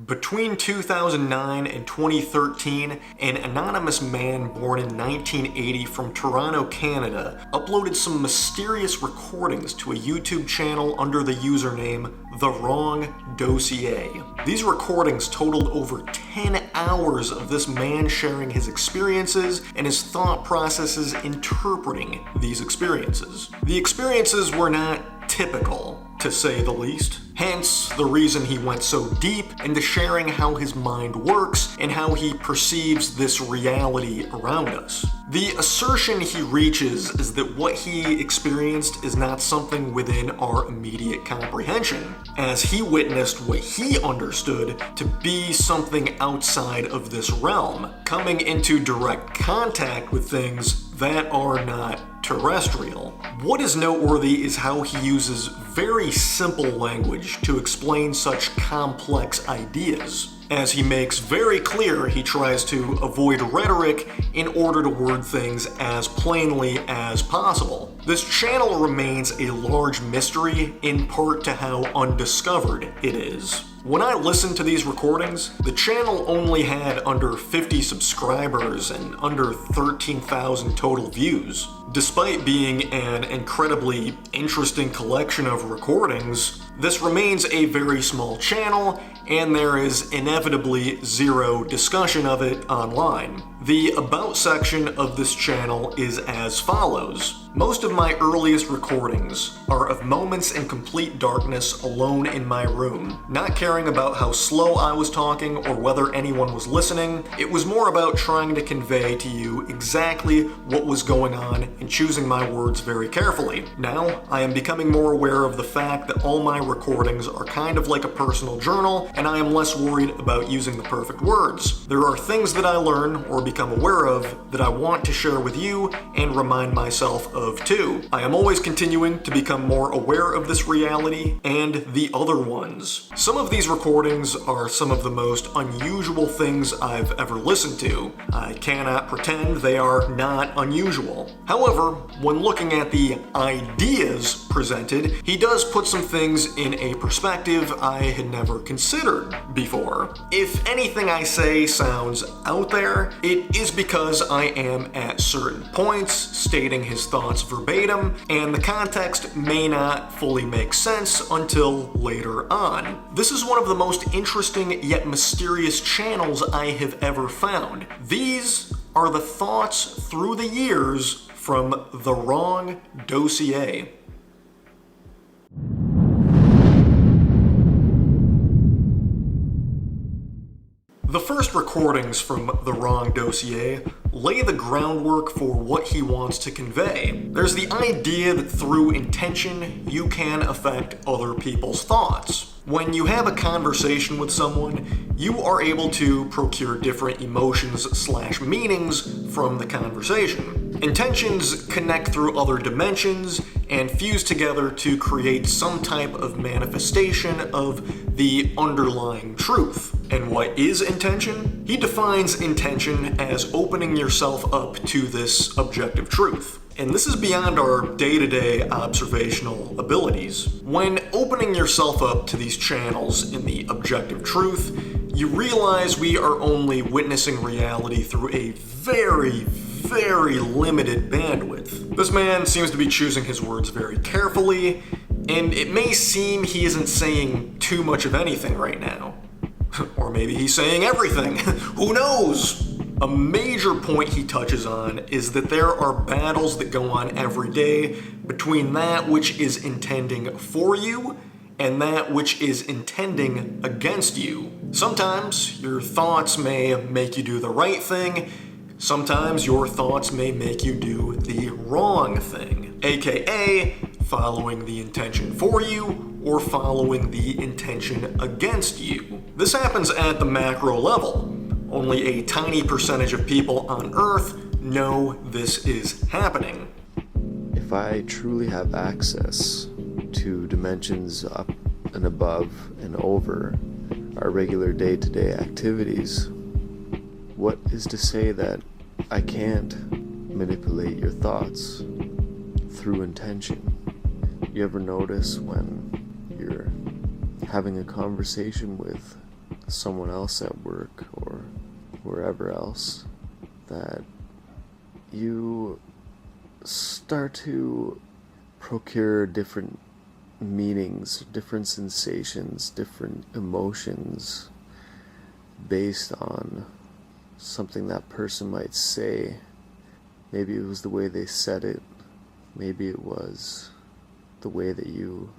Between 2009 and 2013, an anonymous man born in 1980 from Toronto, Canada, uploaded some mysterious recordings to a YouTube channel under the username thewrongdossier. These recordings totaled over 10 hours of this man sharing his experiences and his thought processes interpreting these experiences. The experiences were not typical, to say the least. Hence, the reason he went so deep into sharing how his mind works and how he perceives this reality around us. The assertion he reaches is that what he experienced is not something within our immediate comprehension, as he witnessed what he understood to be something outside of this realm, coming into direct contact with things that are not terrestrial. What is noteworthy is how he uses very simple language to explain such complex ideas. As he makes very clear, he tries to avoid rhetoric in order to word things as plainly as possible. This channel remains a large mystery, in part to how undiscovered it is. When I listened to these recordings, the channel only had under 50 subscribers and under 13,000 total views. Despite being an incredibly interesting collection of recordings, this remains a very small channel, and there is inevitably zero discussion of it online. The About section of this channel is as follows. Most of my earliest recordings are of moments in complete darkness alone in my room, not caring about how slow I was talking or whether anyone was listening. It was more about trying to convey to you exactly what was going on and choosing my words very carefully. Now, I am becoming more aware of the fact that all my recordings are kind of like a personal journal, and I am less worried about using the perfect words. There are things that I learn or become aware of that I want to share with you and remind myself of too. I am always continuing to become more aware of this reality and the other ones. Some of these recordings are some of the most unusual things I've ever listened to. I cannot pretend they are not unusual. However, when looking at the ideas presented, he does put some things in a perspective I had never considered before. If anything I say sounds out there, it is because I am at certain points stating his thoughts verbatim, and the context may not fully make sense until later on. This is one of the most interesting yet mysterious channels I have ever found. These are the thoughts through the years from The Wrong Dossier. The first recordings from The Wrong Dossier lay the groundwork for what he wants to convey. There's the idea that through intention, you can affect other people's thoughts. When you have a conversation with someone, you are able to procure different emotions/meanings from the conversation. Intentions connect through other dimensions and fuse together to create some type of manifestation of the underlying truth. And what is intention? He defines intention as opening yourself up to this objective truth. And this is beyond our day-to-day observational abilities. When opening yourself up to these channels in the objective truth, you realize we are only witnessing reality through a very limited bandwidth. This man seems to be choosing his words very carefully, and it may seem he isn't saying too much of anything right now. Or maybe he's saying everything. Who knows? A major point he touches on is that there are battles that go on every day between that which is intending for you and that which is intending against you. Sometimes your thoughts may make you do the right thing. Sometimes your thoughts may make you do the wrong thing, aka following the intention for you or following the intention against you. This happens at the macro level. Only a tiny percentage of people on Earth know this is happening. If I truly have access to dimensions up and above and over our regular day-to-day activities, what is to say that I can't manipulate your thoughts through intention? You ever notice when you're having a conversation with someone else at work or wherever else, that you start to procure different meanings, different sensations, different emotions based on something that person might say. Maybe it was the way they said it. Maybe it was the way that you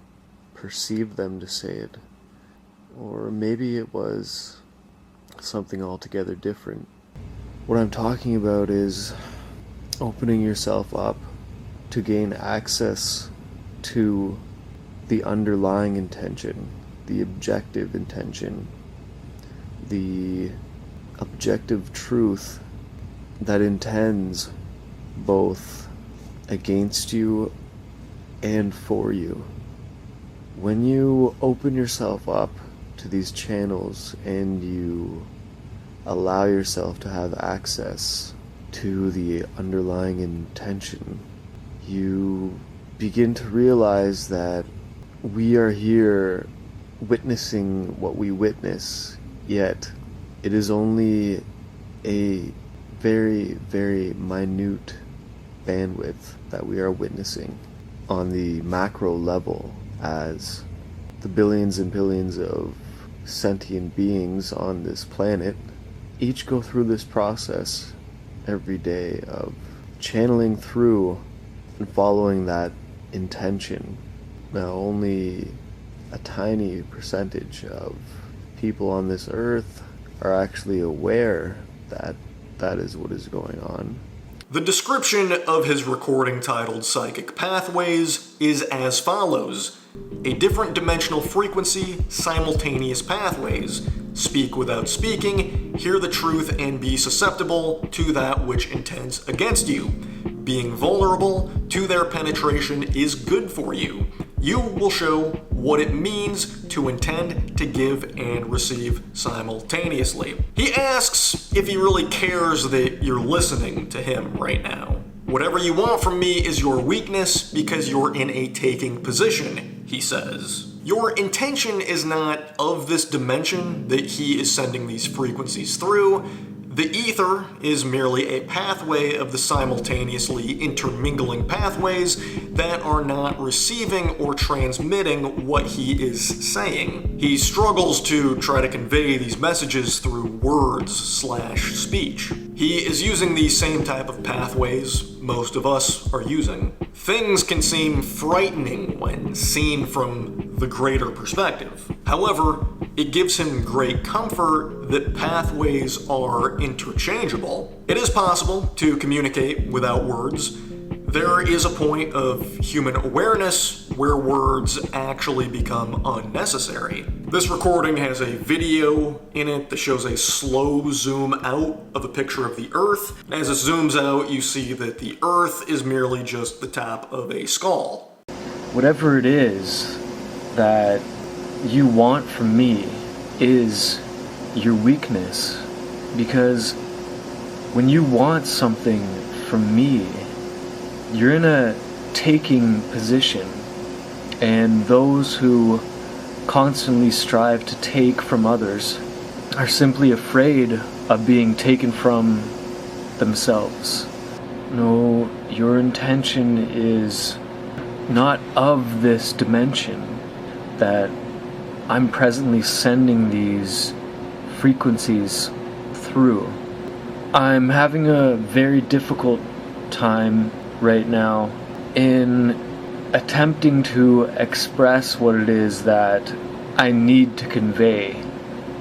perceived them to say it. Or maybe it was something altogether different. What I'm talking about is opening yourself up to gain access to the underlying intention, the objective intention, the objective truth that intends both against you and for you. When you open yourself up to these channels and you allow yourself to have access to the underlying intention, you begin to realize that we are here witnessing what we witness, yet it is only a very, very minute bandwidth that we are witnessing on the macro level, as the billions and billions of sentient beings on this planet each go through this process every day of channeling through and following that intention. Now, only a tiny percentage of people on this earth are actually aware that that is what is going on. The description of his recording, titled Psychic Pathways, is as follows: a different dimensional frequency, simultaneous pathways. Speak without speaking, hear the truth and be susceptible to that which intends against you. Being vulnerable to their penetration is good for you. You will show what it means to intend to give and receive simultaneously. He asks if he really cares that you're listening to him right now. Whatever you want from me is your weakness because you're in a taking position, he says. Your intention is not of this dimension that he is sending these frequencies through. The ether is merely a pathway of the simultaneously intermingling pathways that are not receiving or transmitting what he is saying. He struggles to try to convey these messages through words/speech. He is using these same type of pathways most of us are using. Things can seem frightening when seen from the greater perspective. However, it gives him great comfort that pathways are interchangeable. It is possible to communicate without words. There is a point of human awareness where words actually become unnecessary. This recording has a video in it that shows a slow zoom out of a picture of the Earth. As it zooms out, you see that the Earth is merely just the top of a skull. Whatever it is that you want from me is your weakness, because when you want something from me, you're in a taking position, and those who constantly strive to take from others are simply afraid of being taken from themselves. No, your intention is not of this dimension that I'm presently sending these frequencies through. I'm having a very difficult time right now in attempting to express what it is that I need to convey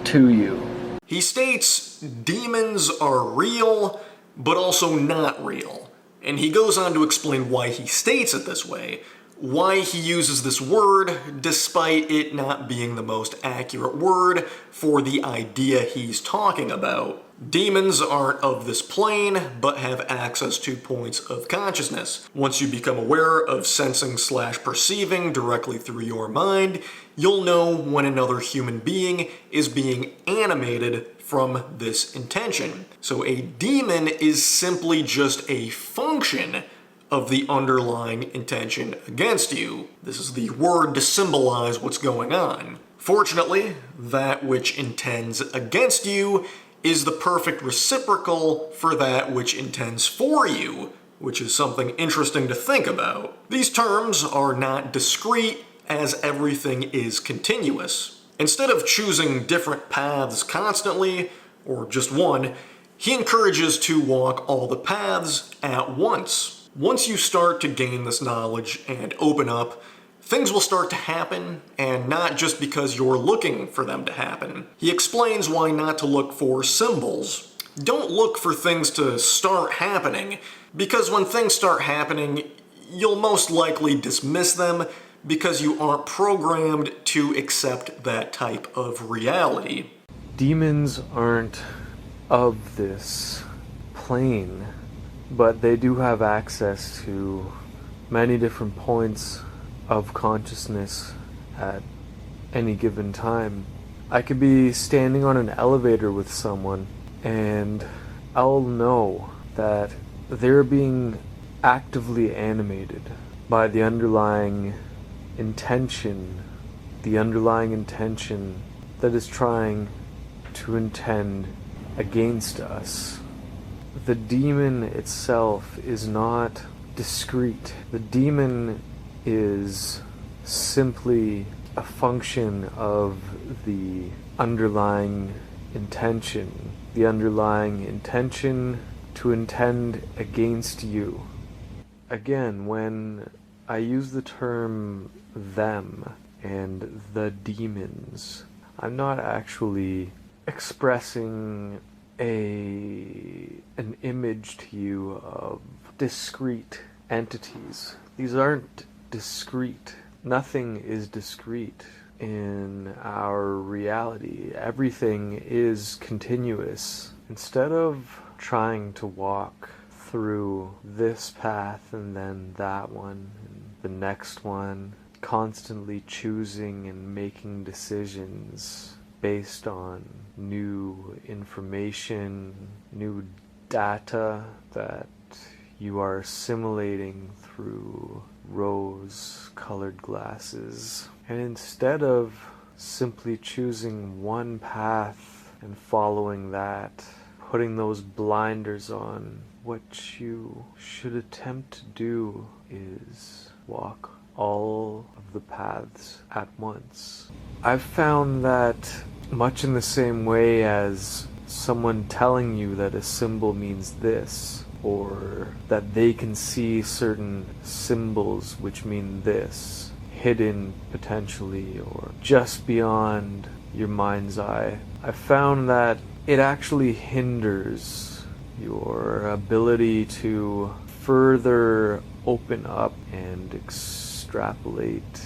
to you. He states demons are real, but also not real. And he goes on to explain why he states it this way, why he uses this word despite it not being the most accurate word for the idea he's talking about. Demons aren't of this plane, but have access to points of consciousness. Once you become aware of sensing/perceiving directly through your mind, you'll know when another human being is being animated from this intention. So a demon is simply just a function of the underlying intention against you. This is the word to symbolize what's going on. Fortunately, that which intends against you is the perfect reciprocal for that which intends for you, which is something interesting to think about. These terms are not discrete, as everything is continuous. Instead of choosing different paths constantly, or just one, he encourages to walk all the paths at once. Once you start to gain this knowledge and open up, things will start to happen, and not just because you're looking for them to happen. He explains why not to look for symbols. Don't look for things to start happening, because when things start happening, you'll most likely dismiss them because you aren't programmed to accept that type of reality. Demons aren't of this plane, but they do have access to many different points of consciousness at any given time. I could be standing on an elevator with someone, and I'll know that they're being actively animated by the underlying intention that is trying to intend against us. The demon itself is not discrete. The demon is simply a function of the underlying intention to intend against you. Again, when I use the term them and the demons, I'm not actually expressing an image to you of discrete entities. These aren't discrete. Nothing is discrete in our reality. Everything is continuous. Instead of trying to walk through this path and then that one and the next one, constantly choosing and making decisions based on new information, new data that you are assimilating through rose-colored glasses. And instead of simply choosing one path and following that, putting those blinders on, what you should attempt to do is walk all of the paths at once. I've found that much in the same way as someone telling you that a symbol means this, or that they can see certain symbols which mean this, hidden potentially, or just beyond your mind's eye. I found that it actually hinders your ability to further open up and extrapolate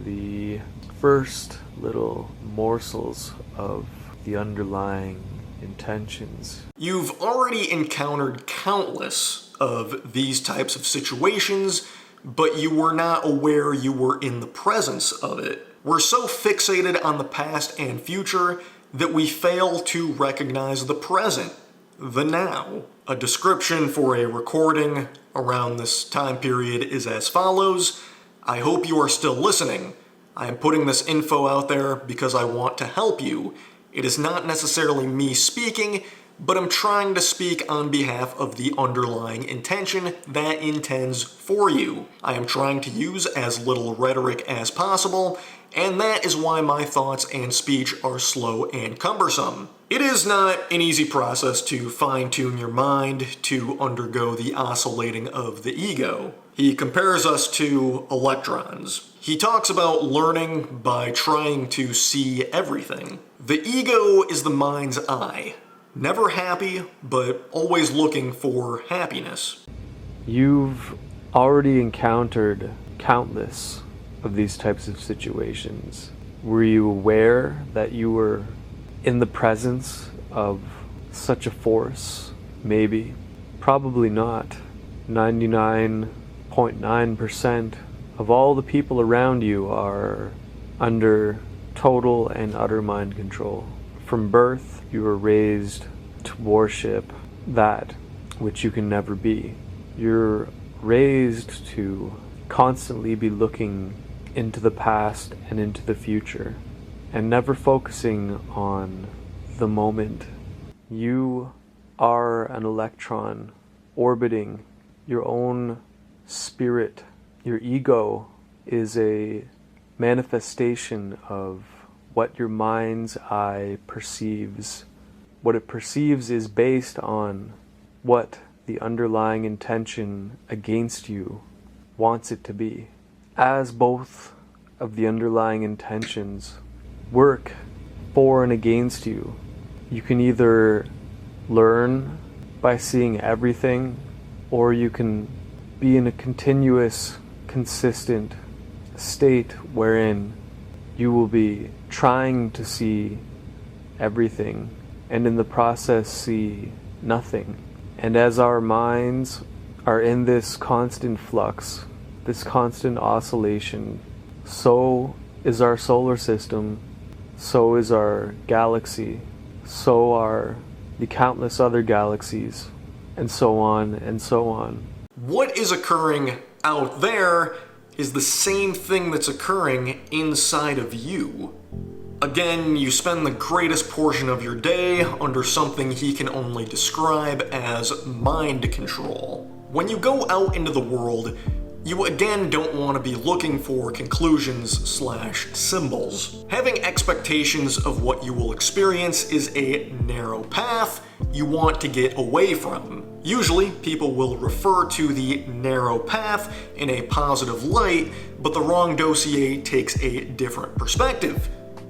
the first little morsels of the underlying intentions. You've already encountered countless of these types of situations, but you were not aware you were in the presence of it. We're so fixated on the past and future that we fail to recognize the present, the now. A description for a recording around this time period is as follows. I hope you are still listening. I am putting this info out there because I want to help you. It is not necessarily me speaking, but I'm trying to speak on behalf of the underlying intention that intends for you. I am trying to use as little rhetoric as possible, and that is why my thoughts and speech are slow and cumbersome. It is not an easy process to fine-tune your mind to undergo the oscillating of the ego. He compares us to electrons. He talks about learning by trying to see everything. The ego is the mind's eye. Never happy, but always looking for happiness. You've already encountered countless of these types of situations. Were you aware that you were in the presence of such a force? Maybe. Probably not. 99.9% of all the people around you are under total and utter mind control. From birth, you were raised to worship that which you can never be. You're raised to constantly be looking into the past and into the future. and never focusing on the moment. You are an electron orbiting your own spirit. Your ego is a manifestation of what your mind's eye perceives. What it perceives is based on what the underlying intention against you wants it to be. As both of the underlying intentions work for and against you, you can either learn by seeing everything, or you can be in a continuous, consistent state wherein you will be trying to see everything and in the process see nothing. And as our minds are in this constant flux, this constant oscillation, so is our solar system, so is our galaxy, so are the countless other galaxies, and so on and so on. What is occurring out there is the same thing that's occurring inside of you. Again, you spend the greatest portion of your day under something he can only describe as mind control. When you go out into the world, you again don't want to be looking for conclusions/symbols. Having expectations of what you will experience is a narrow path you want to get away from. Usually, people will refer to the narrow path in a positive light, but the Wrong Dossier takes a different perspective.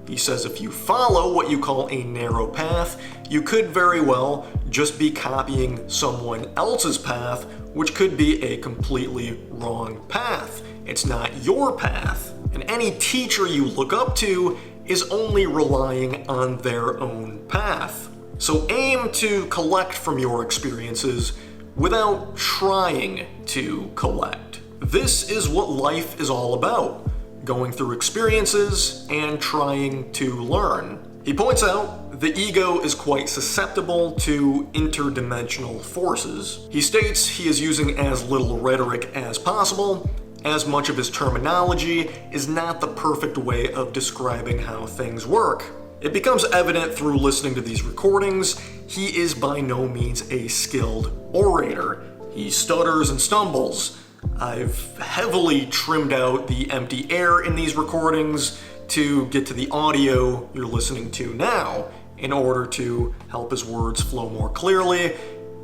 He says if you follow what you call a narrow path, you could very well just be copying someone else's path, which could be a completely wrong path. It's not your path. And any teacher you look up to is only relying on their own path. So aim to collect from your experiences without trying to collect. This is what life is all about. Going through experiences and trying to learn. He points out the ego is quite susceptible to interdimensional forces. He states he is using as little rhetoric as possible, as much of his terminology is not the perfect way of describing how things work. It becomes evident through listening to these recordings, he is by no means a skilled orator. He stutters and stumbles. I've heavily trimmed out the empty air in these recordings to get to the audio you're listening to now in order to help his words flow more clearly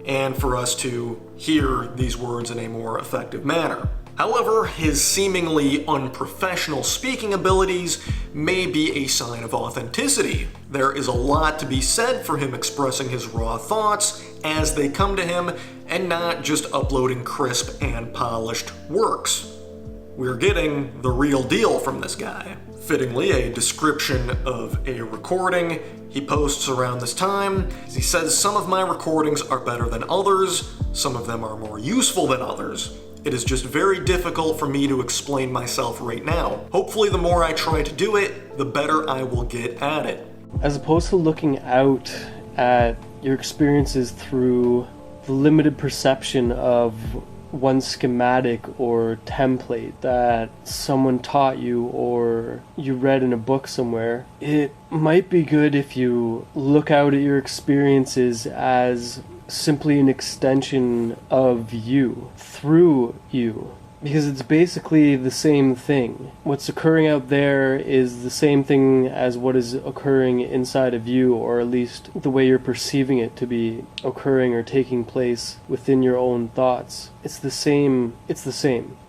and for us to hear these words in a more effective manner. However, his seemingly unprofessional speaking abilities may be a sign of authenticity. There is a lot to be said for him expressing his raw thoughts as they come to him and not just uploading crisp and polished works. We're getting the real deal from this guy. Fittingly, a description of a recording he posts around this time. He says, some of my recordings are better than others, some of them are more useful than others. It is just very difficult for me to explain myself right now. Hopefully the more I try to do it, the better I will get at it. As opposed to looking out at your experiences through the limited perception of one schematic or template that someone taught you or you read in a book somewhere, it might be good if you look out at your experiences as simply an extension of you, through you, because it's basically the same thing. What's occurring out there is the same thing as what is occurring inside of you, or at least the way you're perceiving it to be occurring or taking place within your own thoughts. It's the same.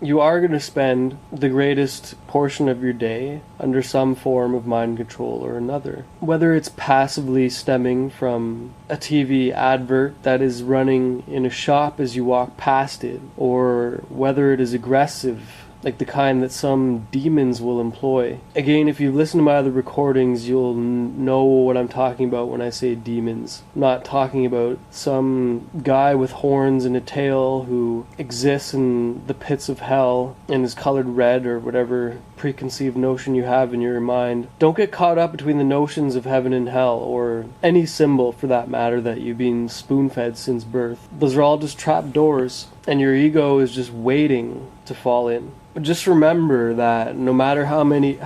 You are going to spend the greatest portion of your day under some form of mind control or another. Whether it's passively stemming from a TV advert that is running in a shop as you walk past it, or whether it is aggressive, like the kind that some demons will employ. Again, if you listen to my other recordings, you'll know what I'm talking about when I say demons. I'm not talking about some guy with horns and a tail who exists in the pits of hell and is colored red, or whatever preconceived notion you have in your mind. Don't get caught up between the notions of heaven and hell, or any symbol for that matter that you've been spoon-fed since birth. Those are all just trap doors, and your ego is just waiting to fall in. But just remember that no matter how many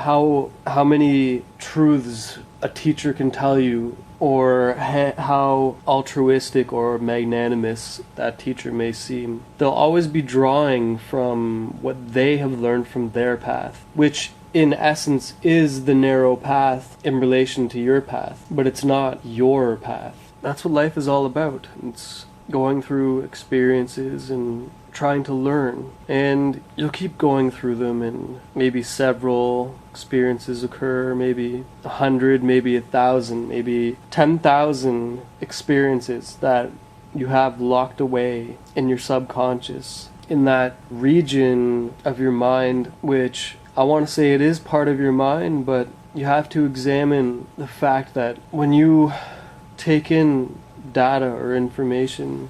truths a teacher can tell you, or how altruistic or magnanimous that teacher may seem, they'll always be drawing from what they have learned from their path, which in essence is the narrow path in relation to your path, but it's not your path. That's what life is all about. It's going through experiences and trying to learn, and you'll keep going through them, and maybe several experiences occur, maybe 100, maybe 1,000, maybe 10,000 experiences that you have locked away in your subconscious, in that region of your mind, which I want to say it is part of your mind, but you have to examine the fact that when you take in data or information,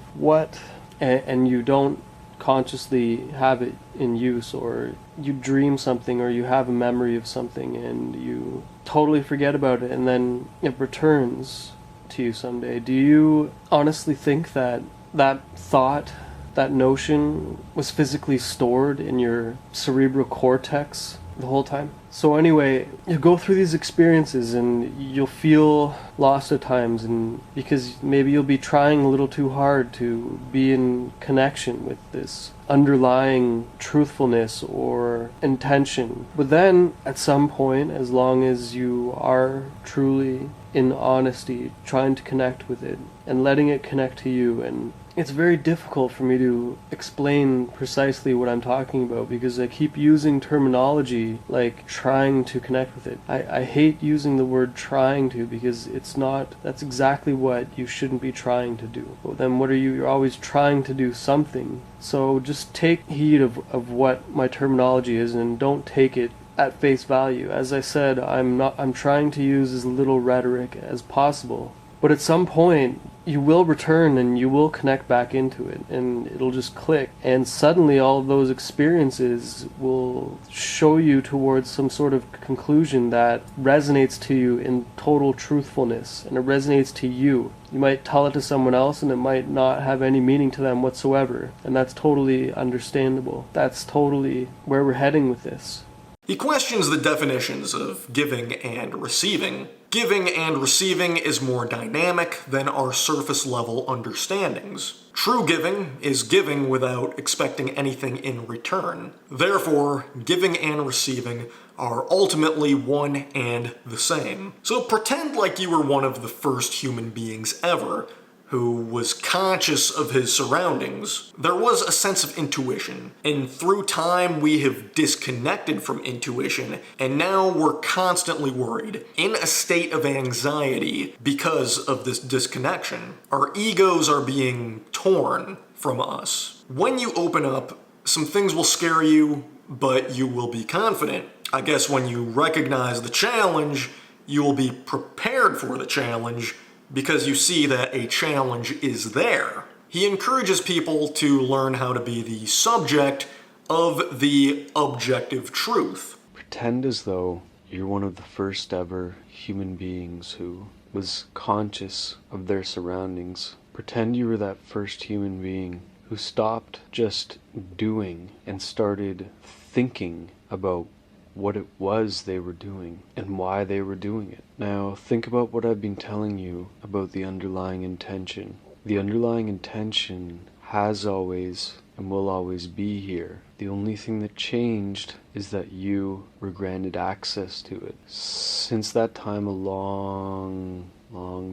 and you don't consciously have it in use, or you dream something, or you have a memory of something and you totally forget about it, and then it returns to you someday. Do you honestly think that that thought, that notion, was physically stored in your cerebral cortex the whole time? So anyway, you go through these experiences and you'll feel lost at times, and because maybe you'll be trying a little too hard to be in connection with this underlying truthfulness or intention. But then at some point, as long as you are truly in honesty, trying to connect with it and letting it connect to you, and it's very difficult for me to explain precisely what I'm talking about because I keep using terminology like trying to connect with it. I hate using the word trying to, because it's not, that's exactly what you shouldn't be trying to do. But then what are you? You're always trying to do something. So just take heed of what my terminology is, and don't take it at face value. As I said, I'm trying to use as little rhetoric as possible. But at some point, you will return and you will connect back into it, and it'll just click. And suddenly all of those experiences will show you towards some sort of conclusion that resonates to you in total truthfulness, and it resonates to you. You might tell it to someone else and it might not have any meaning to them whatsoever, and that's totally understandable. That's totally where we're heading with this. He questions the definitions of giving and receiving. Giving and receiving is more dynamic than our surface-level understandings. True giving is giving without expecting anything in return. Therefore, giving and receiving are ultimately one and the same. So pretend like you were one of the first human beings ever who was conscious of his surroundings. There was a sense of intuition, and through time we have disconnected from intuition, and now we're constantly worried, in a state of anxiety because of this disconnection. Our egos are being torn from us. When you open up, some things will scare you, but you will be confident. I guess when you recognize the challenge, you will be prepared for the challenge, because you see that a challenge is there. He encourages people to learn how to be the subject of the objective truth. Pretend as though you're one of the first ever human beings who was conscious of their surroundings. Pretend you were that first human being who stopped just doing and started thinking about what it was they were doing and why they were doing it. Now, think about what I've been telling you about the underlying intention. The underlying intention has always and will always be here. The only thing that changed is that you were granted access to it. Since that time, a long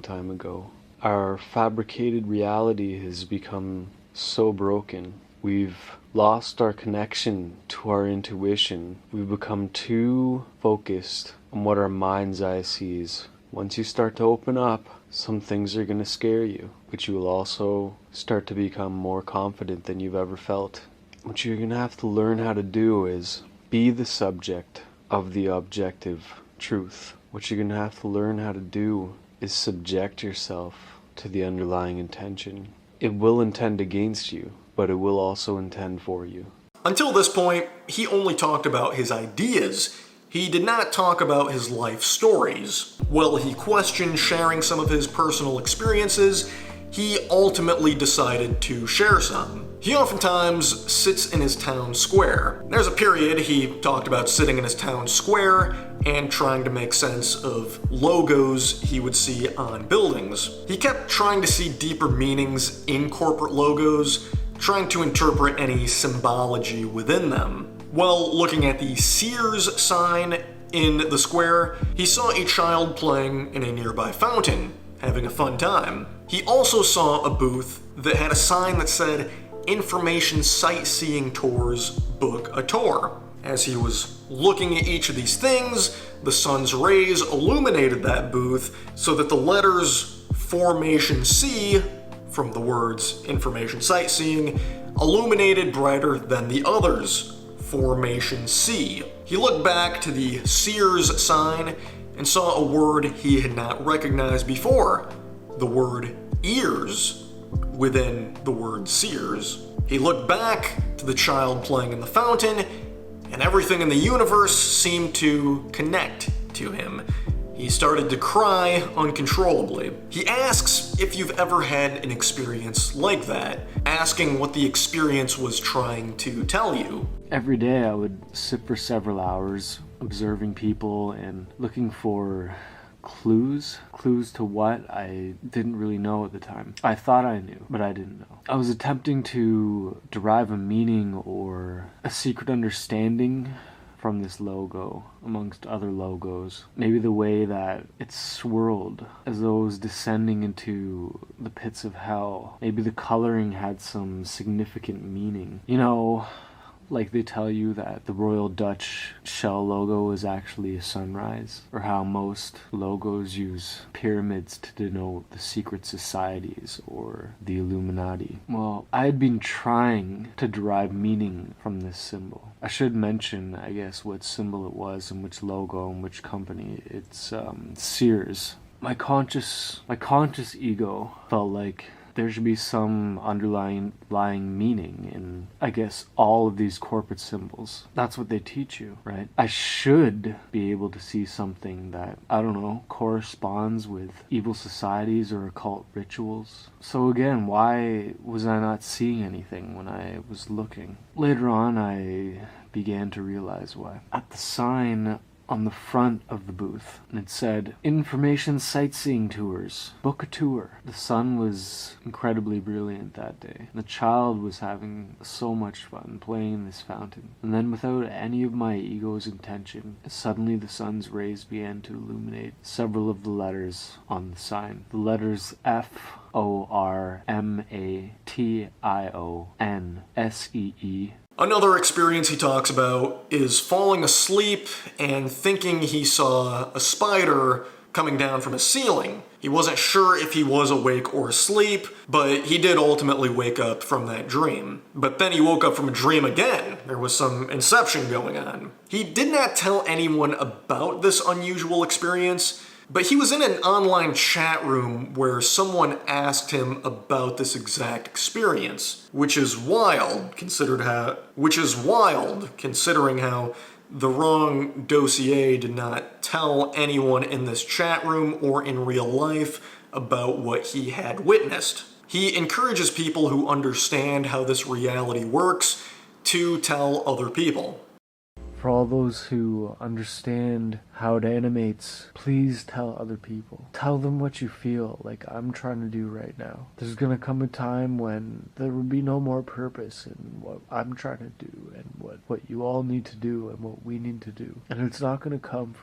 time ago, our fabricated reality has become so broken. We've lost our connection to our intuition. We've become too focused on what our mind's eye sees. Once you start to open up, some things are going to scare you, but you will also start to become more confident than you've ever felt. What you're going to have to learn how to do is be the subject of the objective truth. What you're going to have to learn how to do is subject yourself to the underlying intention. It will intend against you, but it will also intend for you. Until this point, he only talked about his ideas. He did not talk about his life stories. While he questioned sharing some of his personal experiences, he ultimately decided to share some. He oftentimes sits in his town square. There's a period he talked about sitting in his town square and trying to make sense of logos he would see on buildings. He kept trying to see deeper meanings in corporate logos, trying to interpret any symbology within them. While looking at the Sears sign in the square, he saw a child playing in a nearby fountain, having a fun time. He also saw a booth that had a sign that said, "Information Sightseeing Tours, book a tour." As he was looking at each of these things, the sun's rays illuminated that booth so that the letters Formation C, from the words Information Sightseeing, illuminated brighter than the others, Formation C. He looked back to the Sears sign and saw a word he had not recognized before, the word ears, within the word Sears. He looked back to the child playing in the fountain, and everything in the universe seemed to connect to him. He started to cry uncontrollably. He asks if you've ever had an experience like that, asking what the experience was trying to tell you. Every day I would sit for several hours observing people and looking for clues to what I didn't really know at the time. I thought I knew, but I didn't know. I was attempting to derive a meaning or a secret understanding from this logo, amongst other logos. Maybe the way that it swirled as though it was descending into the pits of hell. Maybe the coloring had some significant meaning. You know, like they tell you that the Royal Dutch Shell logo is actually a sunrise, or how most logos use pyramids to denote the secret societies or the Illuminati. Well, I had been trying to derive meaning from this symbol. I should mention, I guess, what symbol it was and which logo and which company. It's Sears. My conscious ego felt like there should be some underlying meaning in, I guess, all of these corporate symbols. That's what they teach you, right? I should be able to see something that, I don't know, corresponds with evil societies or occult rituals. So again, why was I not seeing anything when I was looking? Later on, I began to realize why. At the sign on the front of the booth, and it said, "Information Sightseeing Tours, book a tour." The sun was incredibly brilliant that day. The child was having so much fun playing in this fountain. And then, without any of my ego's intention, suddenly the sun's rays began to illuminate several of the letters on the sign. The letters FORMATIONSEE. Another experience he talks about is falling asleep and thinking he saw a spider coming down from a ceiling. He wasn't sure if he was awake or asleep, but he did ultimately wake up from that dream. But then he woke up from a dream again. There was some inception going on. He did not tell anyone about this unusual experience, but he was in an online chat room where someone asked him about this exact experience, which is wild considering how the wrong dossier did not tell anyone in this chat room or in real life about what he had witnessed. He encourages people who understand how this reality works to tell other people. For all those who understand how it animates, please tell other people. Tell them what you feel, like I'm trying to do right now. There's gonna come a time when there will be no more purpose in what I'm trying to do and what you all need to do and what we need to do. And it's not gonna come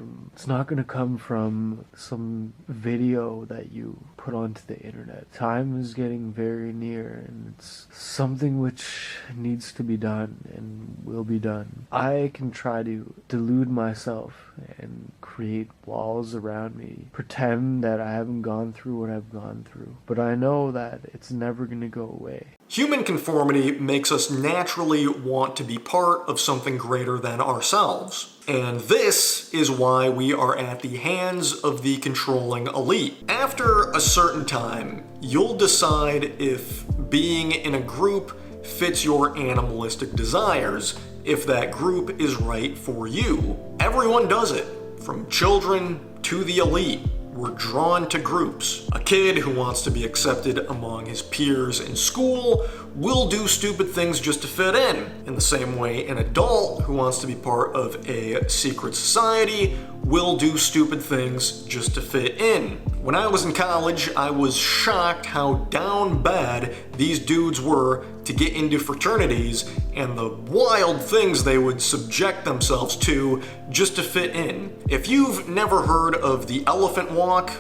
from some video that you put onto the internet. Time is getting very near, and it's something which needs to be done and will be done. I can try to delude myself and create walls around me, pretend that I haven't gone through what I've gone through, but I know that it's never going to go away. Human conformity makes us naturally want to be part of something greater than ourselves. And this is why we are at the hands of the controlling elite. After a certain time, you'll decide if being in a group fits your animalistic desires, if that group is right for you. Everyone does it, from children to the elite. we're drawn to groups. A kid who wants to be accepted among his peers in school will do stupid things just to fit in. In the same way, an adult who wants to be part of a secret society will do stupid things just to fit in. When I was in college, I was shocked how down bad these dudes were to get into fraternities and the wild things they would subject themselves to just to fit in. If you've never heard of the elephant walk,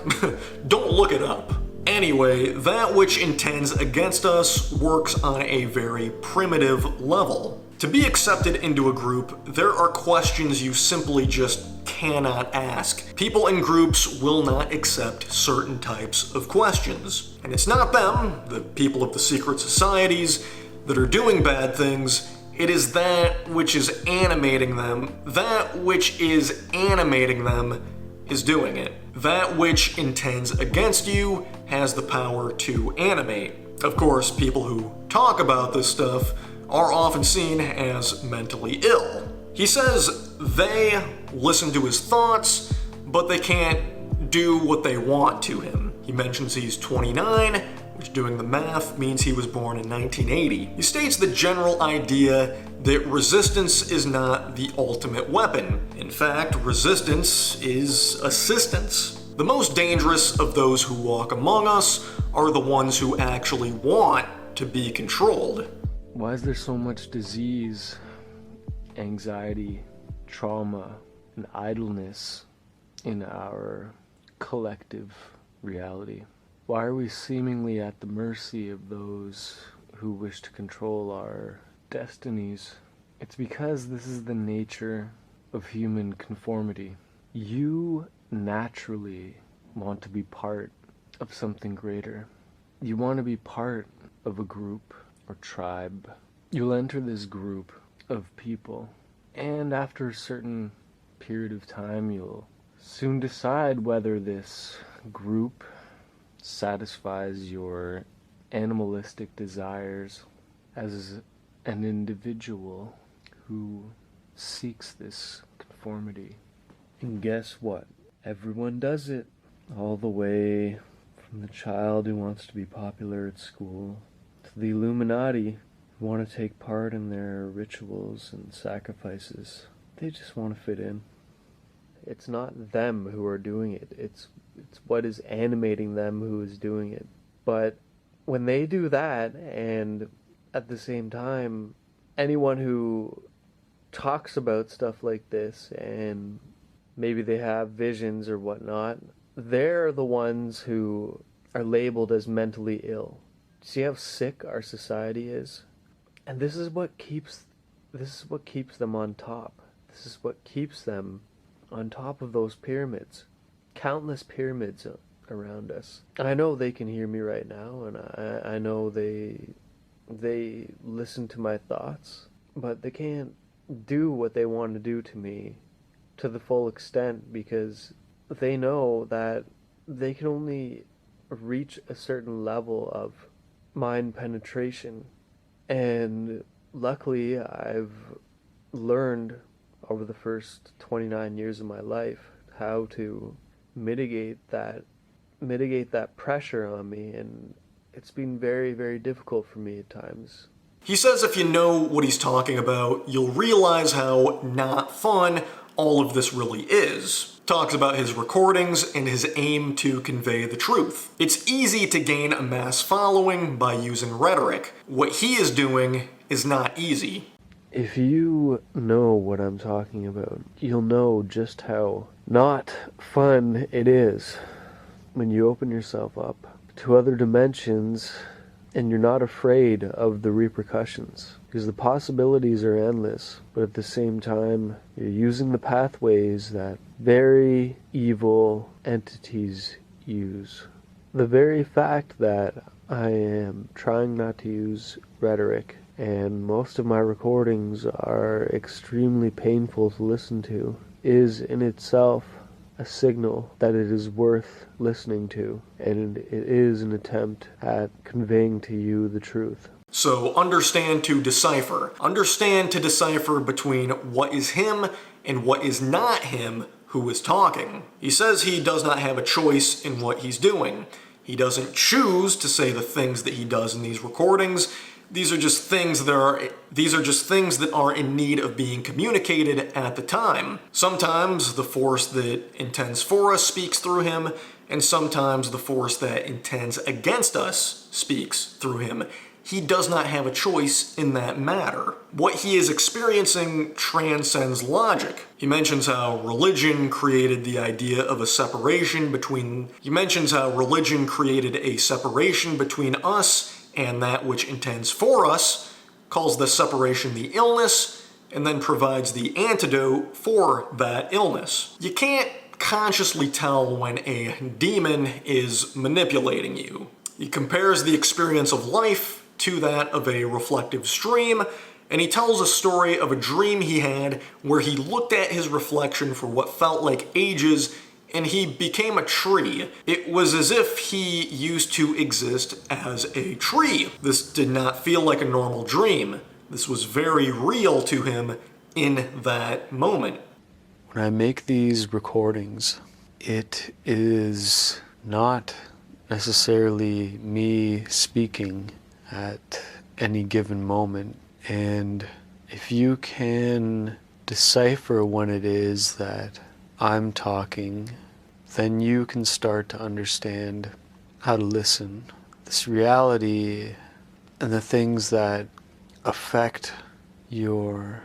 don't look it up. Anyway, that which intends against us works on a very primitive level. To be accepted into a group, there are questions you simply just cannot ask. People in groups will not accept certain types of questions. And it's not them, the people of the secret societies, that are doing bad things. It is that which is animating them. That which is animating them is doing it. That which intends against you has the power to animate. Of course, people who talk about this stuff are often seen as mentally ill. He says they listen to his thoughts, but they can't do what they want to him. He mentions he's 29, which doing the math means he was born in 1980. He states the general idea that resistance is not the ultimate weapon. In fact, resistance is assistance. The most dangerous of those who walk among us are the ones who actually want to be controlled. Why is there so much disease, anxiety, trauma, and idleness in our collective reality? Why are we seemingly at the mercy of those who wish to control our destinies? It's because this is the nature of human conformity. You naturally want to be part of something greater. You want to be part of a group or tribe. You'll enter this group of people, and after a certain period of time, you'll soon decide whether this group satisfies your animalistic desires as an individual who seeks this conformity. And guess what? Everyone does it. All the way from the child who wants to be popular at school to the Illuminati who want to take part in their rituals and sacrifices. They just want to fit in. It's not them who are doing it. It's what is animating them who is doing it. But when they do that, and at the same time, anyone who talks about stuff like this, and maybe they have visions or whatnot, they're the ones who are labeled as mentally ill. See how sick our society is? And this is what keeps them on top. This is what keeps them on top of those pyramids. Countless pyramids around us. I know they can hear me right now, and I know they listen to my thoughts, but they can't do what they want to do to me to the full extent, because they know that they can only reach a certain level of mind penetration. And luckily, I've learned over the first 29 years of my life how to mitigate that pressure on me, and it's been very, very difficult for me at times. He says if you know what he's talking about, you'll realize how not fun all of this really is. Talks about his recordings and his aim to convey the truth. It's easy to gain a mass following by using rhetoric. What he is doing is not easy. If you know what I'm talking about, you'll know just how not fun it is when you open yourself up to other dimensions and you're not afraid of the repercussions, because the possibilities are endless, but at the same time, you're using the pathways that very evil entities use. The very fact that I am trying not to use rhetoric, and most of my recordings are extremely painful to listen to, is in itself a signal that it is worth listening to, and it is an attempt at conveying to you the truth. So understand to decipher. Understand to decipher between what is him and what is not him who is talking. He says he does not have a choice in what he's doing. He doesn't choose to say the things that he does in these recordings. These are just things that are in need of being communicated at the time. Sometimes the force that intends for us speaks through him, and sometimes the force that intends against us speaks through him. He does not have a choice in that matter. What he is experiencing transcends logic. He mentions how religion created a separation between us and that which intends for us, calls this separation the illness, and then provides the antidote for that illness. You can't consciously tell when a demon is manipulating you. He compares the experience of life to that of a reflective stream, and he tells a story of a dream he had where he looked at his reflection for what felt like ages and he became a tree. It was as if he used to exist as a tree. This did not feel like a normal dream. This was very real to him in that moment. When I make these recordings, it is not necessarily me speaking at any given moment. And if you can decipher when it is that I'm talking, then you can start to understand how to listen. This reality and the things that affect your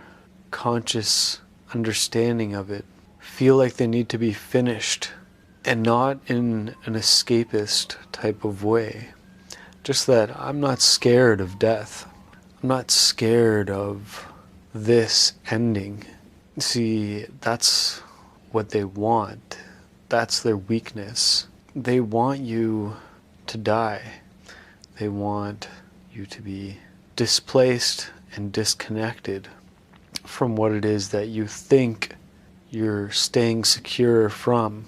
conscious understanding of it feel like they need to be finished, and not in an escapist type of way. Just that I'm not scared of death. I'm not scared of this ending. See, that's what they want. That's their weakness. They want you to die. They want you to be displaced and disconnected from what it is that you think you're staying secure from.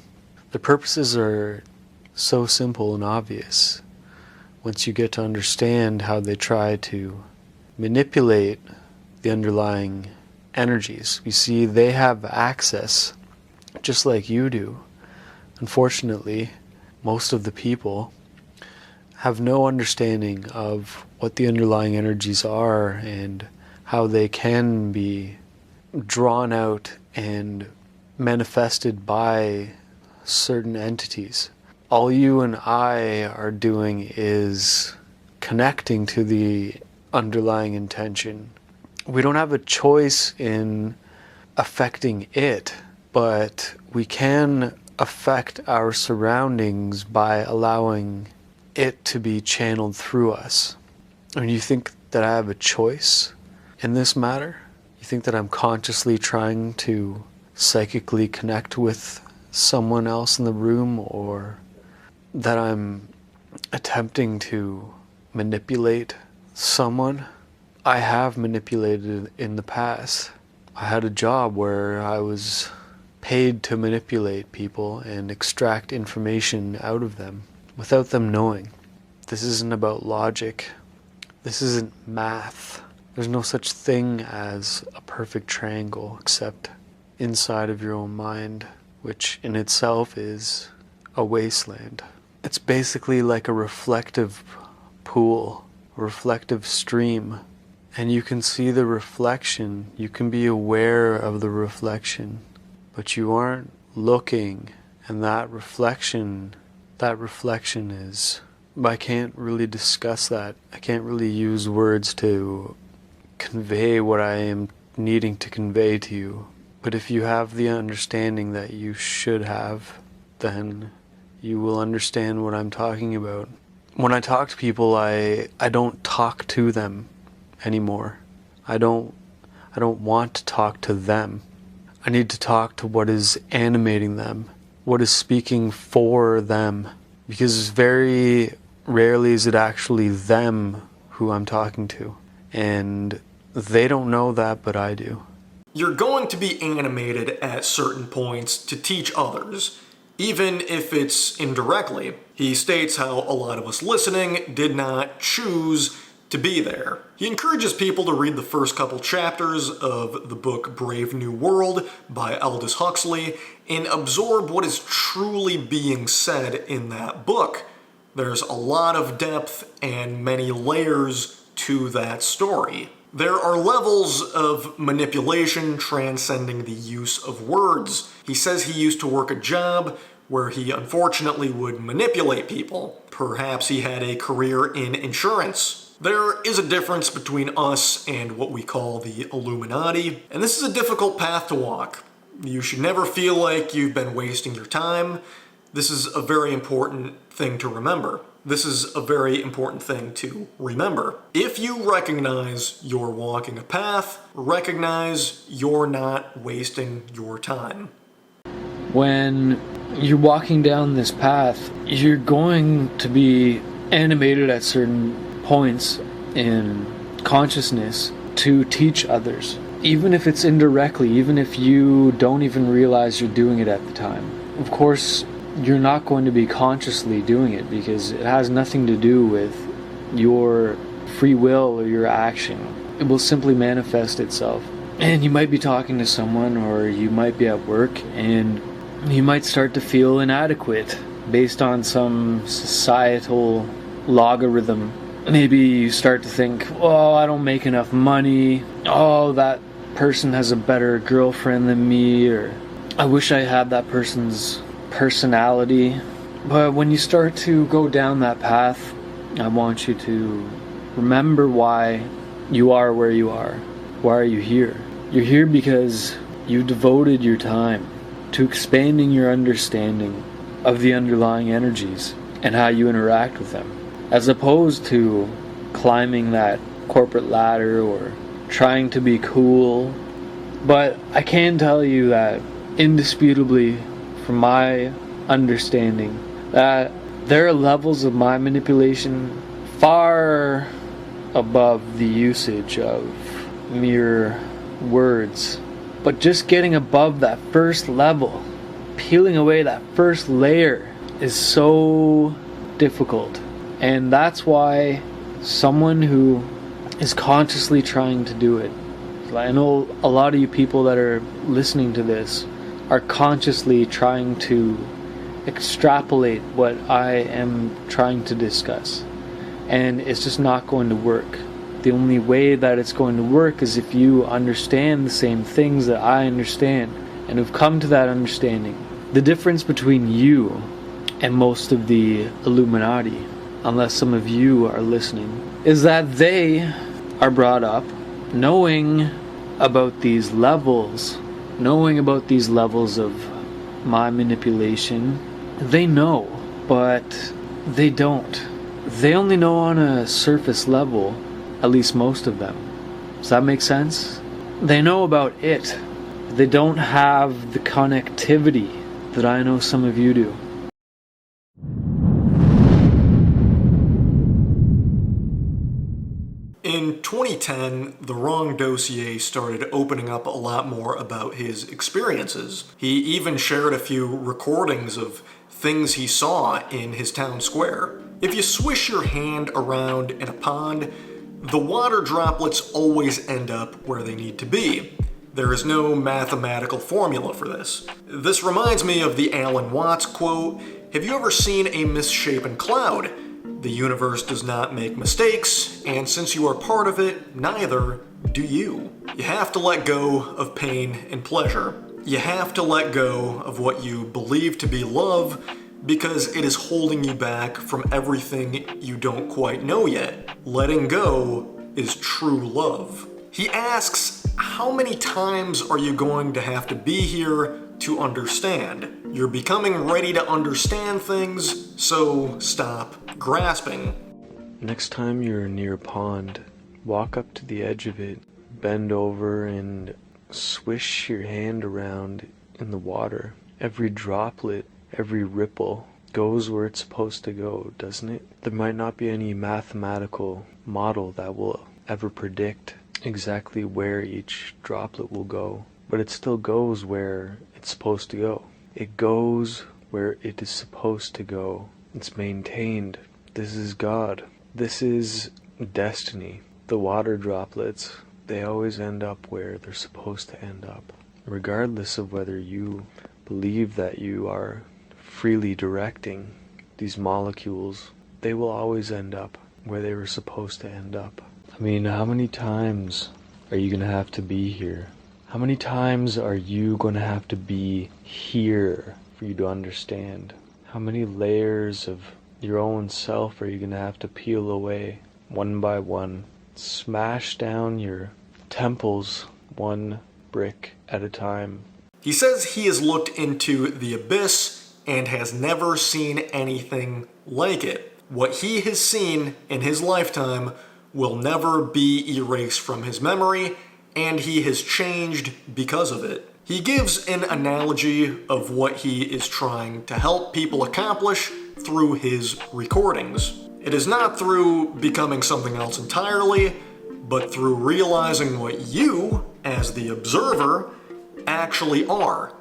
The purposes are so simple and obvious. Once you get to understand how they try to manipulate the underlying energies, you see they have access just like you do. Unfortunately, most of the people have no understanding of what the underlying energies are and how they can be drawn out and manifested by certain entities. All you and I are doing is connecting to the underlying intention. We don't have a choice in affecting it, but we can affect our surroundings by allowing it to be channeled through us. And you think that I have a choice in this matter? You think that I'm consciously trying to psychically connect with someone else in the room, or that I'm attempting to manipulate someone? I have manipulated in the past. I had a job where I was paid to manipulate people and extract information out of them without them knowing. This isn't about logic. This isn't math. There's no such thing as a perfect triangle except inside of your own mind, which in itself is a wasteland. It's basically like a reflective pool, a reflective stream, and you can see the reflection, you can be aware of the reflection, but you aren't looking, and that reflection is, I can't really discuss that. I can't really use words to convey what I am needing to convey to you. But if you have the understanding that you should have, then you will understand what I'm talking about. When I talk to people, I don't talk to them anymore. I don't want to talk to them. I need to talk to what is animating them, what is speaking for them, because very rarely is it actually them who I'm talking to, and they don't know that, but I do. You're going to be animated at certain points to teach others, even if it's indirectly. He states how a lot of us listening did not choose to be there. He encourages people to read the first couple chapters of the book Brave New World by Aldous Huxley and absorb what is truly being said in that book. There's a lot of depth and many layers to that story. There are levels of manipulation transcending the use of words. He says he used to work a job where he unfortunately would manipulate people. Perhaps he had a career in insurance. There is a difference between us and what we call the Illuminati, and this is a difficult path to walk. You should never feel like you've been wasting your time. This is a very important thing to remember. This is a very important thing to remember. If you recognize you're walking a path, recognize you're not wasting your time. When you're walking down this path, you're going to be animated at certain points in consciousness to teach others. Even if it's indirectly, even if you don't even realize you're doing it at the time. Of course, you're not going to be consciously doing it because it has nothing to do with your free will or your action. It will simply manifest itself. And you might be talking to someone, or you might be at work, and you might start to feel inadequate based on some societal logarithm. Maybe you start to think, oh, I don't make enough money. Oh, that person has a better girlfriend than me, or I wish I had that person's personality. But when you start to go down that path, I want you to remember why you are where you are. Why are you here? You're here because you devoted your time to expanding your understanding of the underlying energies and how you interact with them, as opposed to climbing that corporate ladder or trying to be cool. But I can tell you that indisputably, from my understanding, that there are levels of my manipulation far above the usage of mere words. But just getting above that first level, peeling away that first layer, is so difficult. And that's why someone who is consciously trying to do it, I know a lot of you people that are listening to this are consciously trying to extrapolate what I am trying to discuss, and it's just not going to work. The only way that it's going to work is if you understand the same things that I understand and have come to that understanding. The difference between you and most of the Illuminati, unless some of you are listening, is that they are brought up knowing about these levels of my manipulation. They know, but they don't. They only know on a surface level, at least most of them. Does that make sense? They know about it. They don't have the connectivity that I know some of you do. In 2010, The Wrong Dossier started opening up a lot more about his experiences. He even shared a few recordings of things he saw in his town square. If you swish your hand around in a pond, the water droplets always end up where they need to be. There is no mathematical formula for this. This reminds me of the Alan Watts quote, "Have you ever seen a misshapen cloud? The universe does not make mistakes, and since you are part of it, neither do you." You have to let go of pain and pleasure. You have to let go of what you believe to be love because it is holding you back from everything you don't quite know yet. Letting go is true love. He asks, how many times are you going to have to be here to understand? You're becoming ready to understand things, so stop grasping. Next time you're near a pond, walk up to the edge of it, bend over and swish your hand around in the water. Every droplet, every ripple goes where it's supposed to go, doesn't it? There might not be any mathematical model that will ever predict exactly where each droplet will go, but it still goes where it's supposed to go. It goes where it is supposed to go. It's maintained. This is God. This is destiny. The water droplets, they always end up where they're supposed to end up. Regardless of whether you believe that you are freely directing these molecules, they will always end up where they were supposed to end up. I mean, how many times are you going to have to be here? How many times are you going to have to be here for you to understand? How many layers of your own self are you going to have to peel away one by one? Smash down your temples one brick at a time. He says he has looked into the abyss and has never seen anything like it. What he has seen in his lifetime will never be erased from his memory, and he has changed because of it. He gives an analogy of what he is trying to help people accomplish through his recordings. It is not through becoming something else entirely, but through realizing what you, as the observer, actually are.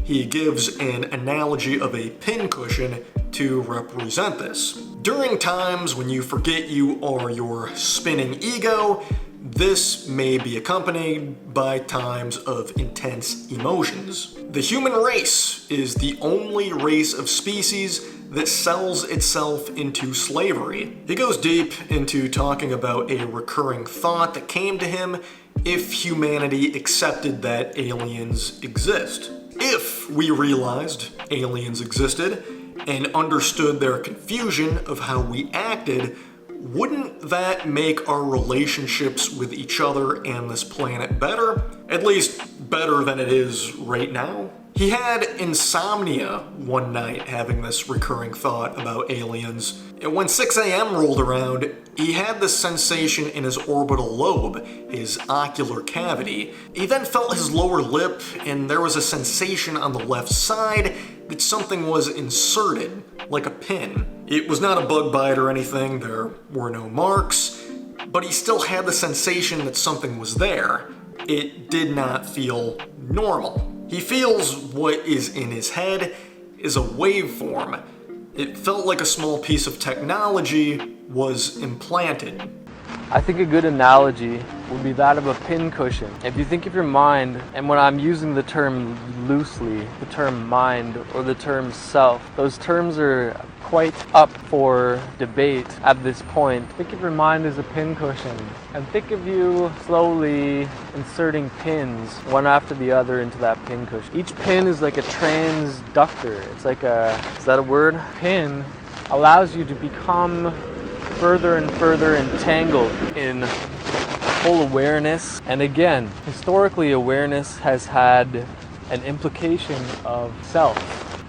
He gives an analogy of a pincushion to represent this. During times when you forget you are your spinning ego, this may be accompanied by times of intense emotions. The human race is the only race of species that sells itself into slavery. He goes deep into talking about a recurring thought that came to him if humanity accepted that aliens exist. If we realized aliens existed and understood their confusion of how we acted, wouldn't that make our relationships with each other and this planet better? At least better than it is right now? He had insomnia one night having this recurring thought about aliens. And when 6 a.m. rolled around, he had this sensation in his orbital lobe, his ocular cavity. He then felt his lower lip, and there was a sensation on the left side that something was inserted, like a pin. It was not a bug bite or anything, there were no marks, but he still had the sensation that something was there. It did not feel normal. He feels what is in his head is a waveform. It felt like a small piece of technology was implanted. I think a good analogy would be that of a pincushion. If you think of your mind, and when I'm using the term loosely, the term mind or the term self, those terms are quite up for debate at this point. Think of your mind as a pincushion, and think of you slowly inserting pins one after the other into that pincushion. Each pin is like a transductor. It's like is that a word? Pin allows you to become further and further entangled in full awareness. And again, historically, awareness has had an implication of self.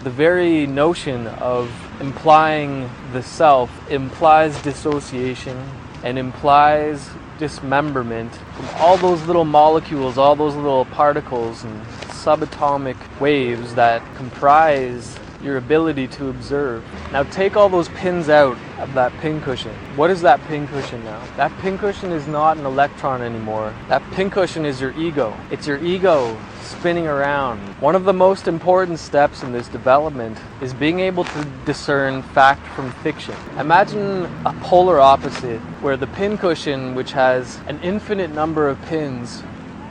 The very notion of implying the self implies dissociation and implies dismemberment from all those little molecules, all those little particles and subatomic waves that comprise your ability to observe. Now take all those pins out of that pincushion. What is that pincushion now? That pincushion is not an electron anymore. That pincushion is your ego. It's your ego spinning around. One of the most important steps in this development is being able to discern fact from fiction. Imagine a polar opposite where the pincushion, which has an infinite number of pins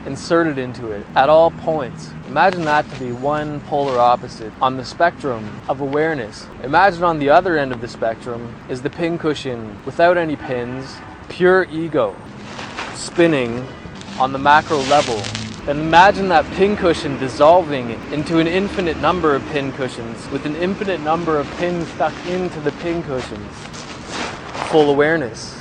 inserted into it at all points. Imagine that to be one polar opposite on the spectrum of awareness. Imagine on the other end of the spectrum is the pincushion without any pins, pure ego, spinning on the macro level. Then imagine that pincushion dissolving into an infinite number of pincushions with an infinite number of pins stuck into the pincushions. Full awareness.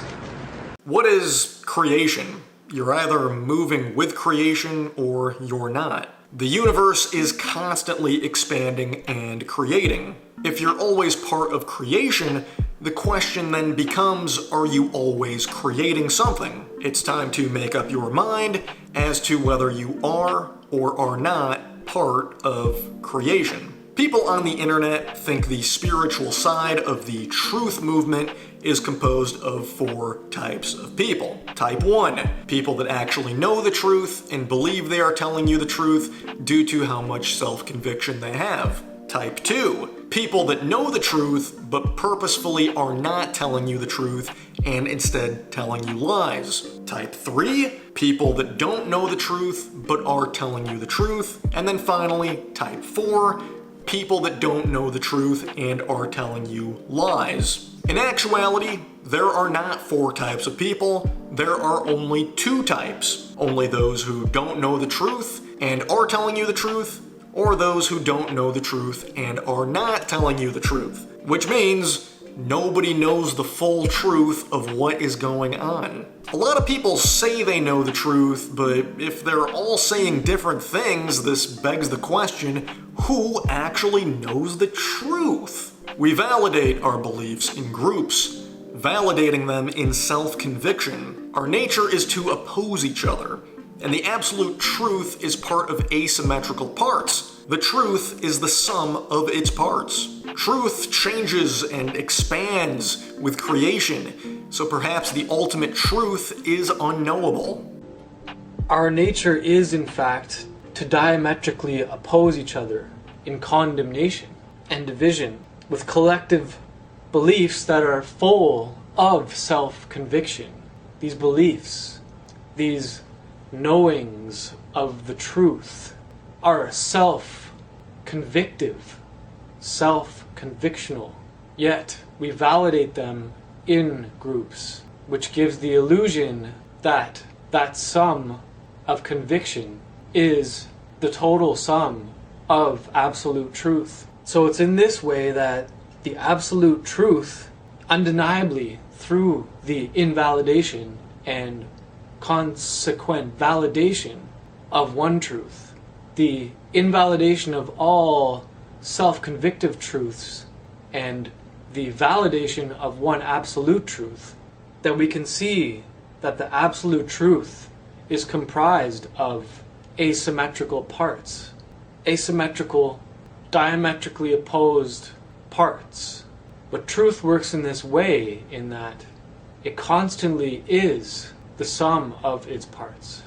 What is creation? You're either moving with creation or you're not. The universe is constantly expanding and creating. If you're always part of creation, the question then becomes, are you always creating something? It's time to make up your mind as to whether you are or are not part of creation. People on the internet think the spiritual side of the truth movement is composed of 4 types of people. Type 1, people that actually know the truth and believe they are telling you the truth due to how much self-conviction they have. Type 2, people that know the truth but purposefully are not telling you the truth and instead telling you lies. Type 3, people that don't know the truth but are telling you the truth. And then finally, type 4, people that don't know the truth and are telling you lies. In actuality, there are not 4 types of people, there are only 2 types. Only those who don't know the truth and are telling you the truth, or those who don't know the truth and are not telling you the truth. Which means nobody knows the full truth of what is going on. A lot of people say they know the truth, but if they're all saying different things, this begs the question, who actually knows the truth? We validate our beliefs in groups, validating them in self-conviction. Our nature is to oppose each other, and the absolute truth is part of asymmetrical parts. The truth is the sum of its parts. Truth changes and expands with creation, so perhaps the ultimate truth is unknowable. Our nature is, in fact, to diametrically oppose each other in condemnation and division, with collective beliefs that are full of self-conviction. These beliefs, these knowings of the truth, are self-convictive, self-convictional, yet we validate them in groups, which gives the illusion that that sum of conviction is the total sum of absolute truth. So it's in this way that the absolute truth, undeniably through the invalidation and consequent validation of one truth, the invalidation of all self-convictive truths, and the validation of one absolute truth, that we can see that the absolute truth is comprised of asymmetrical parts, asymmetrical, diametrically opposed parts. But truth works in this way, in that it constantly is the sum of its parts.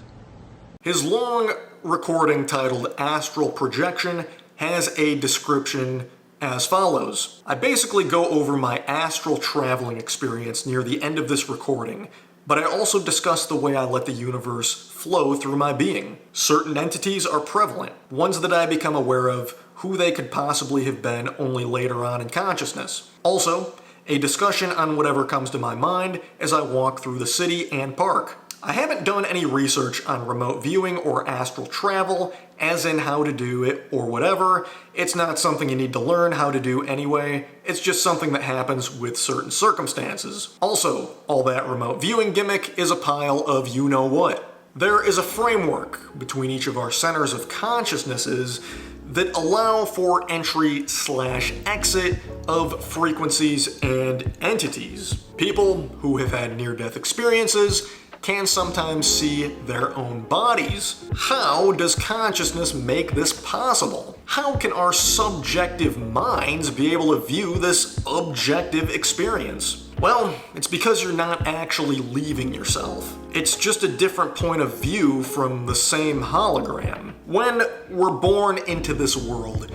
His long recording titled Astral Projection has a description as follows. I basically go over my astral traveling experience near the end of this recording, but I also discuss the way I let the universe flow through my being. Certain entities are prevalent, ones that I become aware of, who they could possibly have been only later on in consciousness. Also, a discussion on whatever comes to my mind as I walk through the city and park. I haven't done any research on remote viewing or astral travel, as in how to do it or whatever. It's not something you need to learn how to do anyway. It's just something that happens with certain circumstances. Also, all that remote viewing gimmick is a pile of you-know-what. There is a framework between each of our centers of consciousnesses that allow for entry/exit of frequencies and entities. People who have had near-death experiences can sometimes see their own bodies. How does consciousness make this possible? How can our subjective minds be able to view this objective experience? Well, it's because you're not actually leaving yourself. It's just a different point of view from the same hologram. When we're born into this world,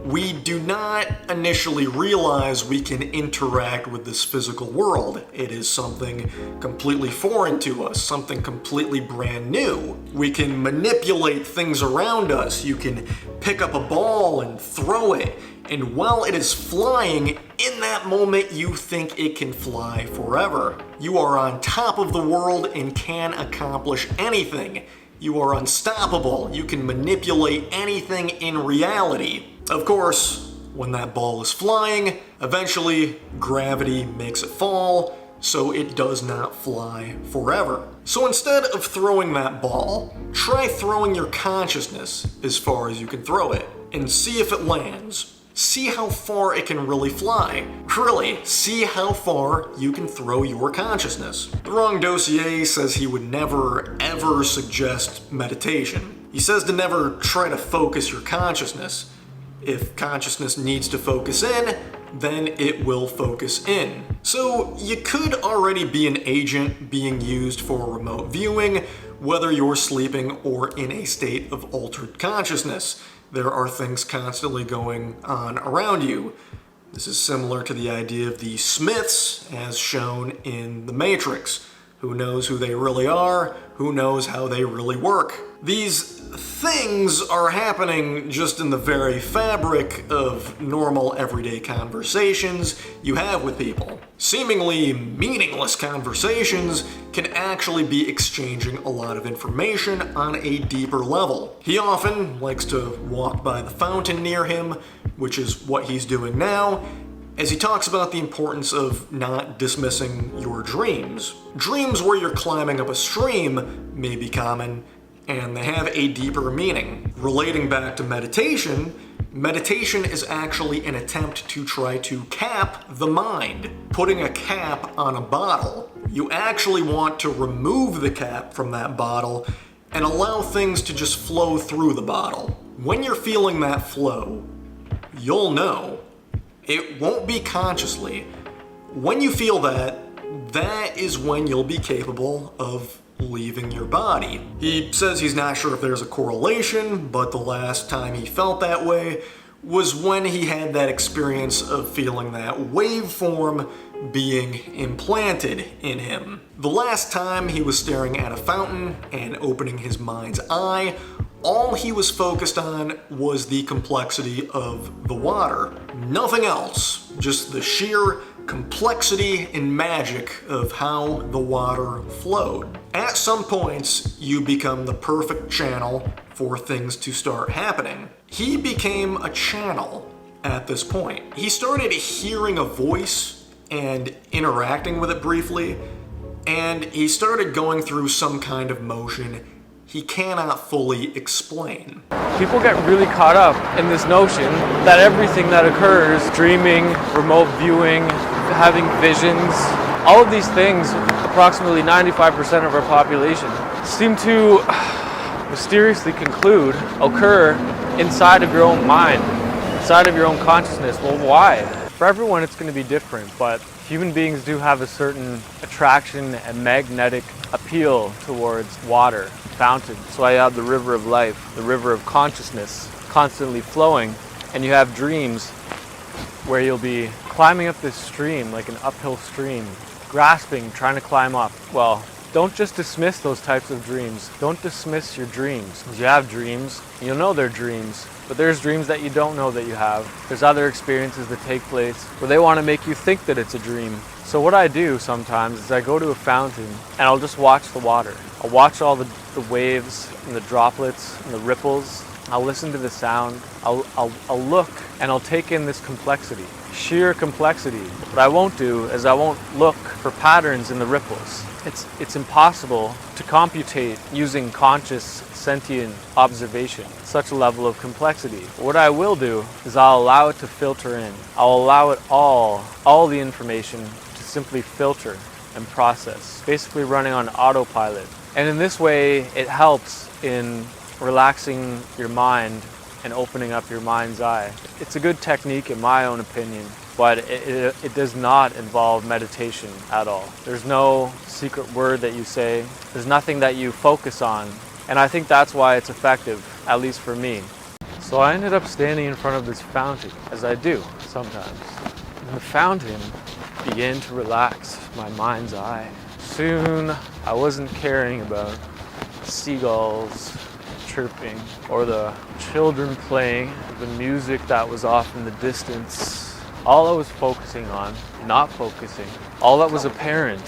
we do not initially realize we can interact with this physical world. It is something completely foreign to us, something completely brand new. We can manipulate things around us. You can pick up a ball and throw it, and while it is flying, in that moment you think it can fly forever. You are on top of the world and can accomplish anything. You are unstoppable. You can manipulate anything in reality. Of course, when that ball is flying, eventually gravity makes it fall, so it does not fly forever. So instead of throwing that ball, try throwing your consciousness as far as you can throw it, and see if it lands. See how far it can really fly. Really, see how far you can throw your consciousness. The Wrong Dossier says he would never, ever suggest meditation. He says to never try to focus your consciousness. If consciousness needs to focus in, then it will focus in. So you could already be an agent being used for remote viewing, whether you're sleeping or in a state of altered consciousness. There are things constantly going on around you. This is similar to the idea of the Smiths as shown in The Matrix. Who knows who they really are? Who knows how they really work? These things are happening just in the very fabric of normal everyday conversations you have with people. Seemingly meaningless conversations can actually be exchanging a lot of information on a deeper level. He often likes to walk by the fountain near him, which is what he's doing now, as he talks about the importance of not dismissing your dreams. Dreams where you're climbing up a stream may be common, and they have a deeper meaning. Relating back to meditation, meditation is actually an attempt to try to cap the mind, putting a cap on a bottle. You actually want to remove the cap from that bottle and allow things to just flow through the bottle. When you're feeling that flow, you'll know. It won't be consciously. When you feel that, that is when you'll be capable of leaving your body. He says he's not sure if there's a correlation, but the last time he felt that way was when he had that experience of feeling that waveform being implanted in him. The last time he was staring at a fountain and opening his mind's eye, all he was focused on was the complexity of the water. Nothing else, just the sheer complexity and magic of how the water flowed. At some points, you become the perfect channel for things to start happening. He became a channel at this point. He started hearing a voice and interacting with it briefly, and he started going through some kind of motion he cannot fully explain. People get really caught up in this notion that everything that occurs, dreaming, remote viewing, having visions, all of these things, approximately 95% of our population, seem to mysteriously conclude occur inside of your own mind, inside of your own consciousness. Well, why? For everyone it's going to be different, but human beings do have a certain attraction and magnetic appeal towards water, fountain. So I have the river of life, the river of consciousness constantly flowing, and you have dreams where you'll be climbing up this stream, like an uphill stream, grasping, trying to climb up. Well, don't just dismiss those types of dreams. Don't dismiss your dreams. You have dreams, you'll know they're dreams, but there's dreams that you don't know that you have. There's other experiences that take place where they want to make you think that it's a dream. So what I do sometimes is I go to a fountain and I'll just watch the water. I'll watch all the waves and the droplets and the ripples. I'll listen to the sound. I'll look and I'll take in this complexity, sheer complexity. What I won't do is I won't look for patterns in the ripples. It's impossible to computate using conscious, sentient observation such a level of complexity. What I will do is I'll allow it to filter in. I'll allow it all the information to simply filter and process, basically running on autopilot. And in this way, it helps in relaxing your mind and opening up your mind's eye. It's a good technique in my own opinion, but it does not involve meditation at all. There's no secret word that you say. There's nothing that you focus on. And I think that's why it's effective, at least for me. So I ended up standing in front of this fountain, as I do sometimes. And the fountain began to relax my mind's eye. Soon I wasn't caring about seagulls chirping or the children playing, the music that was off in the distance. All I was focusing on, not focusing, all that was apparent,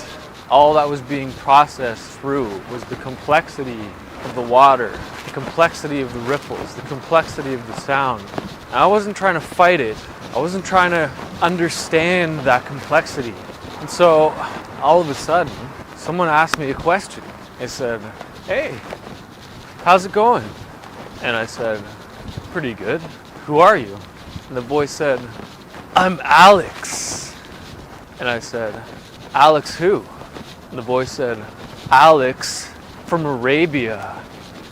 all that was being processed through was the complexity of the water, the complexity of the ripples, the complexity of the sound. And I wasn't trying to fight it. I wasn't trying to understand that complexity. And so all of a sudden, someone asked me a question. They said, "Hey, how's it going?" And I said, "Pretty good. Who are you?" And the voice said, "I'm Alex." And I said, "Alex who?" And the voice said, "Alex from Arabia."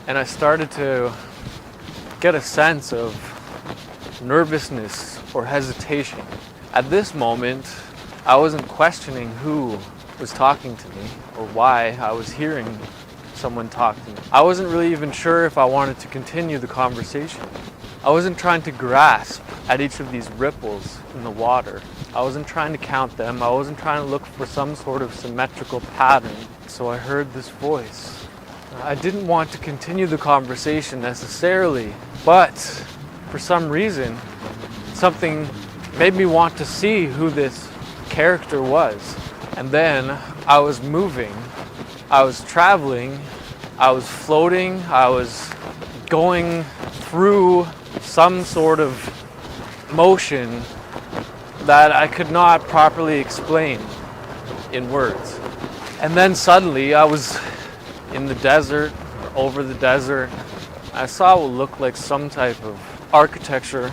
And I started to get a sense of nervousness or hesitation. At this moment, I wasn't questioning who was talking to me or why I was hearing someone talk to me. I wasn't really even sure if I wanted to continue the conversation. I wasn't trying to grasp at each of these ripples in the water. I wasn't trying to count them. I wasn't trying to look for some sort of symmetrical pattern. So I heard this voice. I didn't want to continue the conversation necessarily, but for some reason, something made me want to see who this character was. And then I was moving, I was traveling, I was floating, I was going through some sort of motion that I could not properly explain in words. And then suddenly I was in the desert, or over the desert. I saw what looked like some type of architecture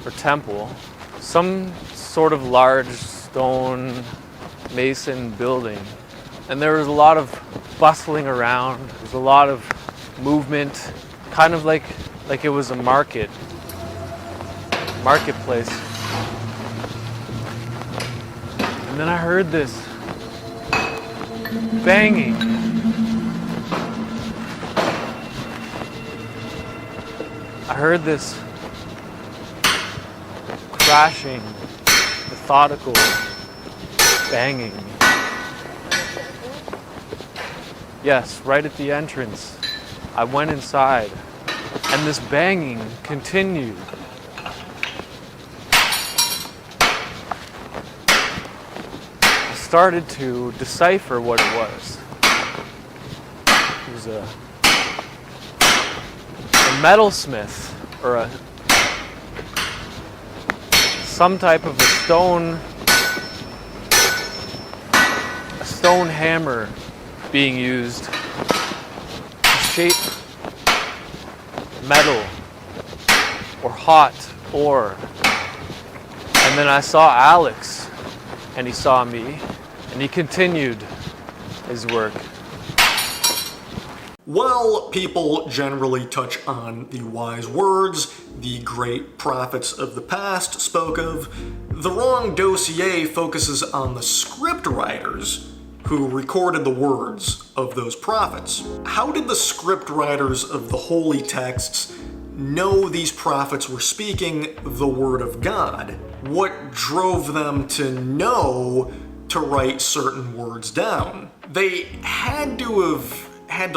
or temple, some sort of large stone mason building. And there was a lot of bustling around, there was a lot of movement, kind of like it was a marketplace. And then I heard this banging. I heard this crashing, methodical banging. Yes, right at the entrance. I went inside, and this banging continued. I started to decipher what it was. It was a metalsmith, or some type of a stone hammer being used to shape metal or hot ore. And then I saw Alex, and he saw me, and he continued his work. While people generally touch on the wise words the great prophets of the past spoke of, The Wrong Dossier focuses on the script writers who recorded the words of those prophets. How did the script writers of the holy texts know these prophets were speaking the word of God? What drove them to know to write certain words down? They had to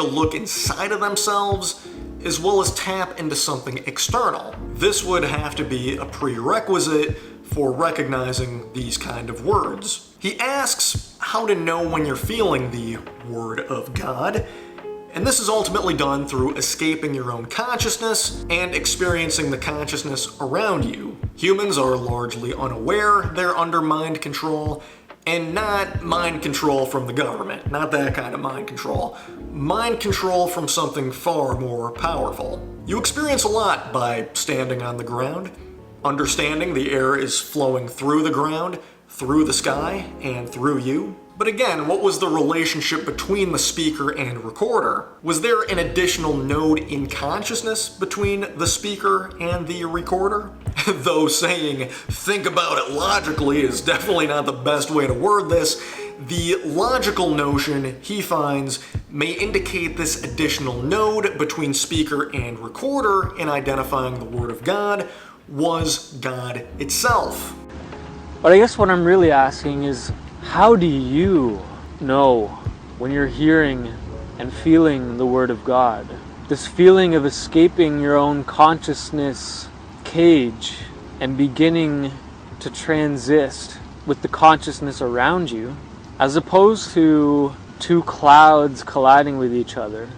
look inside of themselves as well as tap into something external. This would have to be a prerequisite for recognizing these kind of words. He asks how to know when you're feeling the word of God, and this is ultimately done through escaping your own consciousness and experiencing the consciousness around you. Humans are largely unaware they're under mind control, and not mind control from the government, not that kind of mind control. Mind control from something far more powerful. You experience a lot by standing on the ground, understanding the air is flowing through the ground, through the sky, and through you. But again, what was the relationship between the speaker and recorder? Was there an additional node in consciousness between the speaker and the recorder? Though saying, think about it logically is definitely not the best way to word this, the logical notion he finds may indicate this additional node between speaker and recorder in identifying the Word of God was God itself. But I guess what I'm really asking is, how do you know when you're hearing and feeling the Word of God? This feeling of escaping your own consciousness cage and beginning to transist with the consciousness around you, as opposed to two clouds colliding with each other,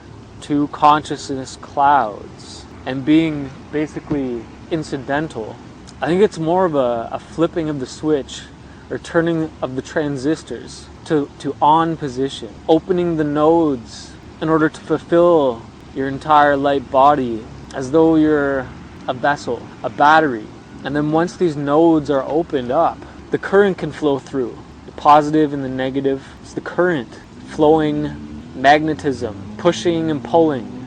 two consciousness clouds, and being basically incidental. I think it's more of a flipping of the switch or turning of the transistors to on position, opening the nodes in order to fulfill your entire light body as though you're a vessel, a battery. And then once these nodes are opened up, the current can flow through, the positive and the negative. It's the current flowing magnetism, pushing and pulling.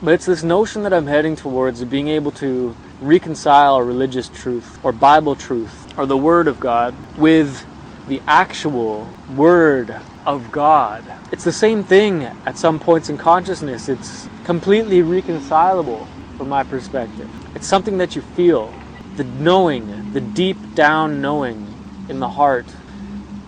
But it's this notion that I'm heading towards of being able to reconcile a religious truth or Bible truth or the Word of God with the actual Word of God. It's the same thing at some points in consciousness. It's completely reconcilable. from my perspective. It's something that you feel, the knowing, the deep down knowing in the heart,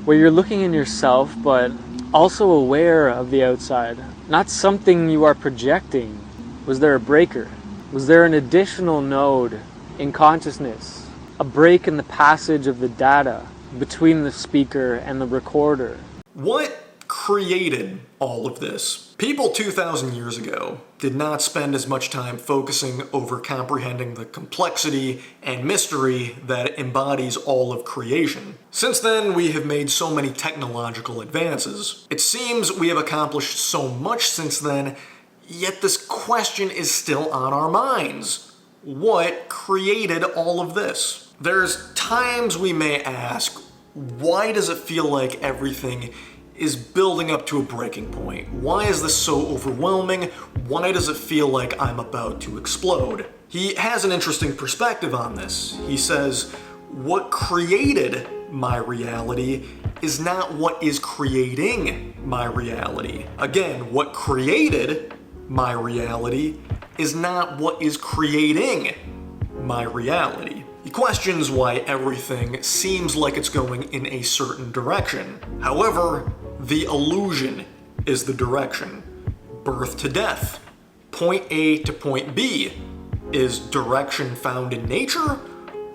where you're looking in yourself, but also aware of the outside. Not something you are projecting. Was there a breaker? Was there an additional node in consciousness? A break in the passage of the data between the speaker and the recorder? What created all of this? People 2,000 years ago did not spend as much time focusing over comprehending the complexity and mystery that embodies all of creation. Since then, we have made so many technological advances. It seems we have accomplished so much since then, yet this question is still on our minds. What created all of this? There's times we may ask, why does it feel like everything is building up to a breaking point? Why is this so overwhelming? Why does it feel like I'm about to explode? He has an interesting perspective on this. He says, what created my reality is not what is creating my reality. Again, what created my reality is not what is creating my reality. He questions why everything seems like it's going in a certain direction. However, the illusion is the direction. Birth to death. Point A to point B. Is direction found in nature,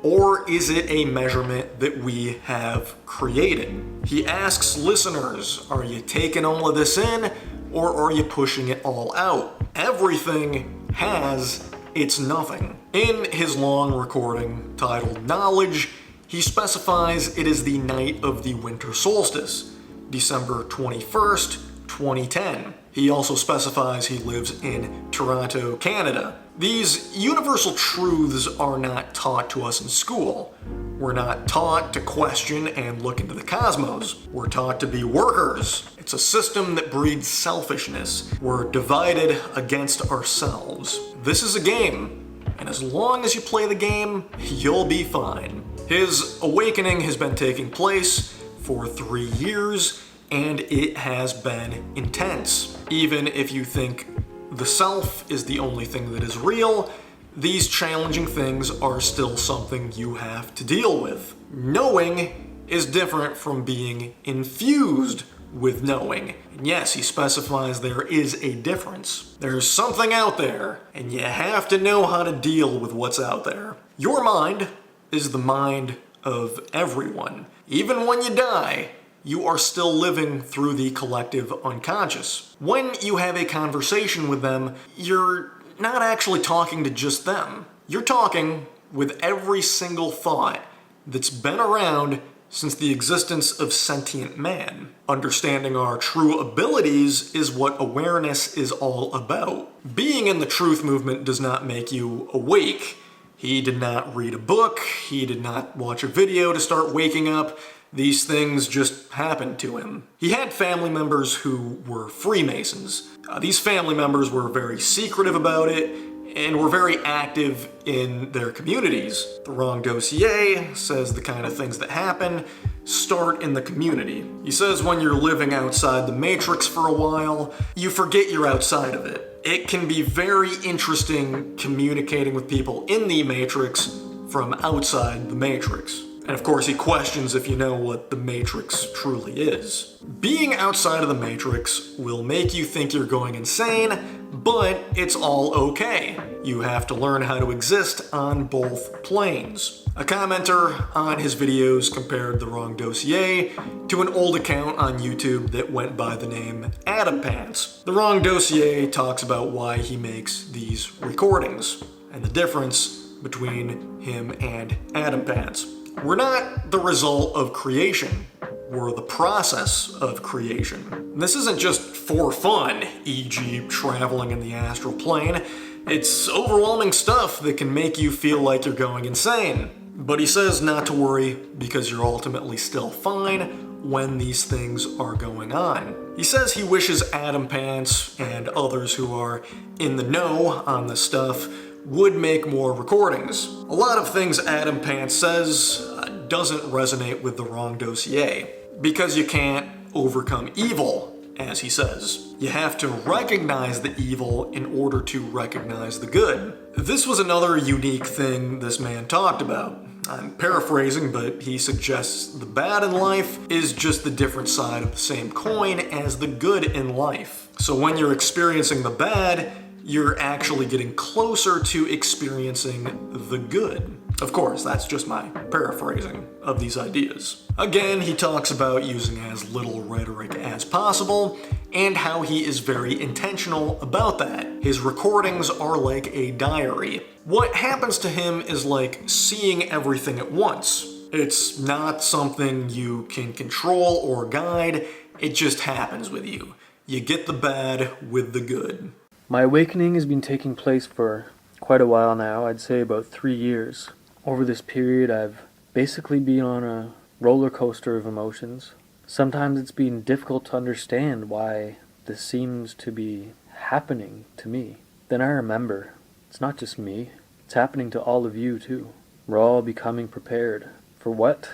or is it a measurement that we have created? He asks listeners, are you taking all of this in, or are you pushing it all out? Everything has its nothing. In his long recording titled Knowledge, he specifies it is the night of the winter solstice, December 21st, 2010. He also specifies he lives in Toronto, Canada. These universal truths are not taught to us in school. We're not taught to question and look into the cosmos. We're taught to be workers. It's a system that breeds selfishness. We're divided against ourselves. This is a game, and as long as you play the game, you'll be fine. His awakening has been taking place for 3 years, and it has been intense. Even if you think the self is the only thing that is real, these challenging things are still something you have to deal with. Knowing is different from being infused with knowing. And yes, he specifies there is a difference. There's something out there, and you have to know how to deal with what's out there. Your mind is the mind of everyone. Even when you die, you are still living through the collective unconscious. When you have a conversation with them, you're not actually talking to just them. You're talking with every single thought that's been around since the existence of sentient man. Understanding our true abilities is what awareness is all about. Being in the truth movement does not make you awake. He did not read a book. He did not watch a video to start waking up. These things just happened to him. He had family members who were Freemasons. These family members were very secretive about it and were very active in their communities. The Wrong Dossier says the kind of things that happen start in the community. He says when you're living outside the matrix for a while, you forget you're outside of it. It can be very interesting communicating with people in the matrix from outside the matrix. And of course, he questions if you know what the Matrix truly is. Being outside of the Matrix will make you think you're going insane, but it's all okay. You have to learn how to exist on both planes. A commenter on his videos compared The Wrong Dossier to an old account on YouTube that went by the name Adam Pants. The Wrong Dossier talks about why he makes these recordings and the difference between him and Adam Pants. We're not the result of creation. We're the process of creation. This isn't just for fun, e.g. traveling in the astral plane. It's overwhelming stuff that can make you feel like you're going insane. But he says not to worry because you're ultimately still fine when these things are going on. He says he wishes Adam Pants and others who are in the know on this stuff would make more recordings. A lot of things Adam Pants says doesn't resonate with The Wrong Dossier, because you can't overcome evil as he says. You have to recognize the evil in order to recognize the good. This was another unique thing this man talked about. I'm paraphrasing, but he suggests the bad in life is just the different side of the same coin as the good in life. So when you're experiencing the bad, you're actually getting closer to experiencing the good. Of course, that's just my paraphrasing of these ideas. Again, he talks about using as little rhetoric as possible and how he is very intentional about that. His recordings are like a diary. What happens to him is like seeing everything at once. It's not something you can control or guide, it just happens with you. You get the bad with the good. My awakening has been taking place for quite a while now, I'd say about 3 years. Over this period, I've basically been on a roller coaster of emotions. Sometimes it's been difficult to understand why this seems to be happening to me. Then I remember, it's not just me, it's happening to all of you too. We're all becoming prepared. For what?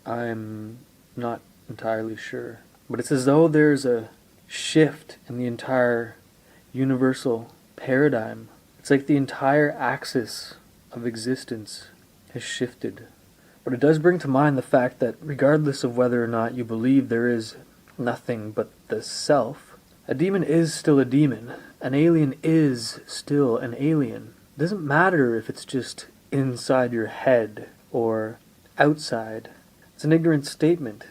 I'm not entirely sure. But it's as though there's a shift in the entire universal paradigm. It's like the entire axis of existence has shifted. But it does bring to mind the fact that regardless of whether or not you believe there is nothing but the self, a demon is still a demon. An alien is still an alien. It doesn't matter if it's just inside your head or outside. It's an ignorant statement.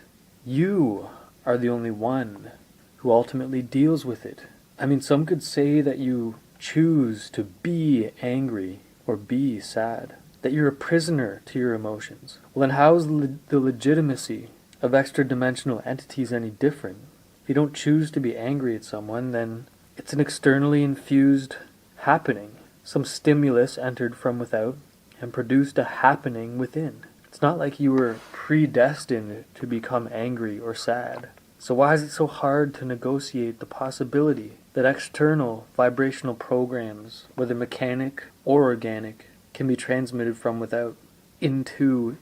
You are the only one who ultimately deals with it. I mean, some could say that you choose to be angry or be sad, that you're a prisoner to your emotions. Well, then how is the legitimacy of extra-dimensional entities any different? If you don't choose to be angry at someone, then it's an externally infused happening. Some stimulus entered from without and produced a happening within. It's not like you were predestined to become angry or sad. So why is it so hard to negotiate the possibility that external vibrational programs, whether mechanic or organic, can be transmitted from without into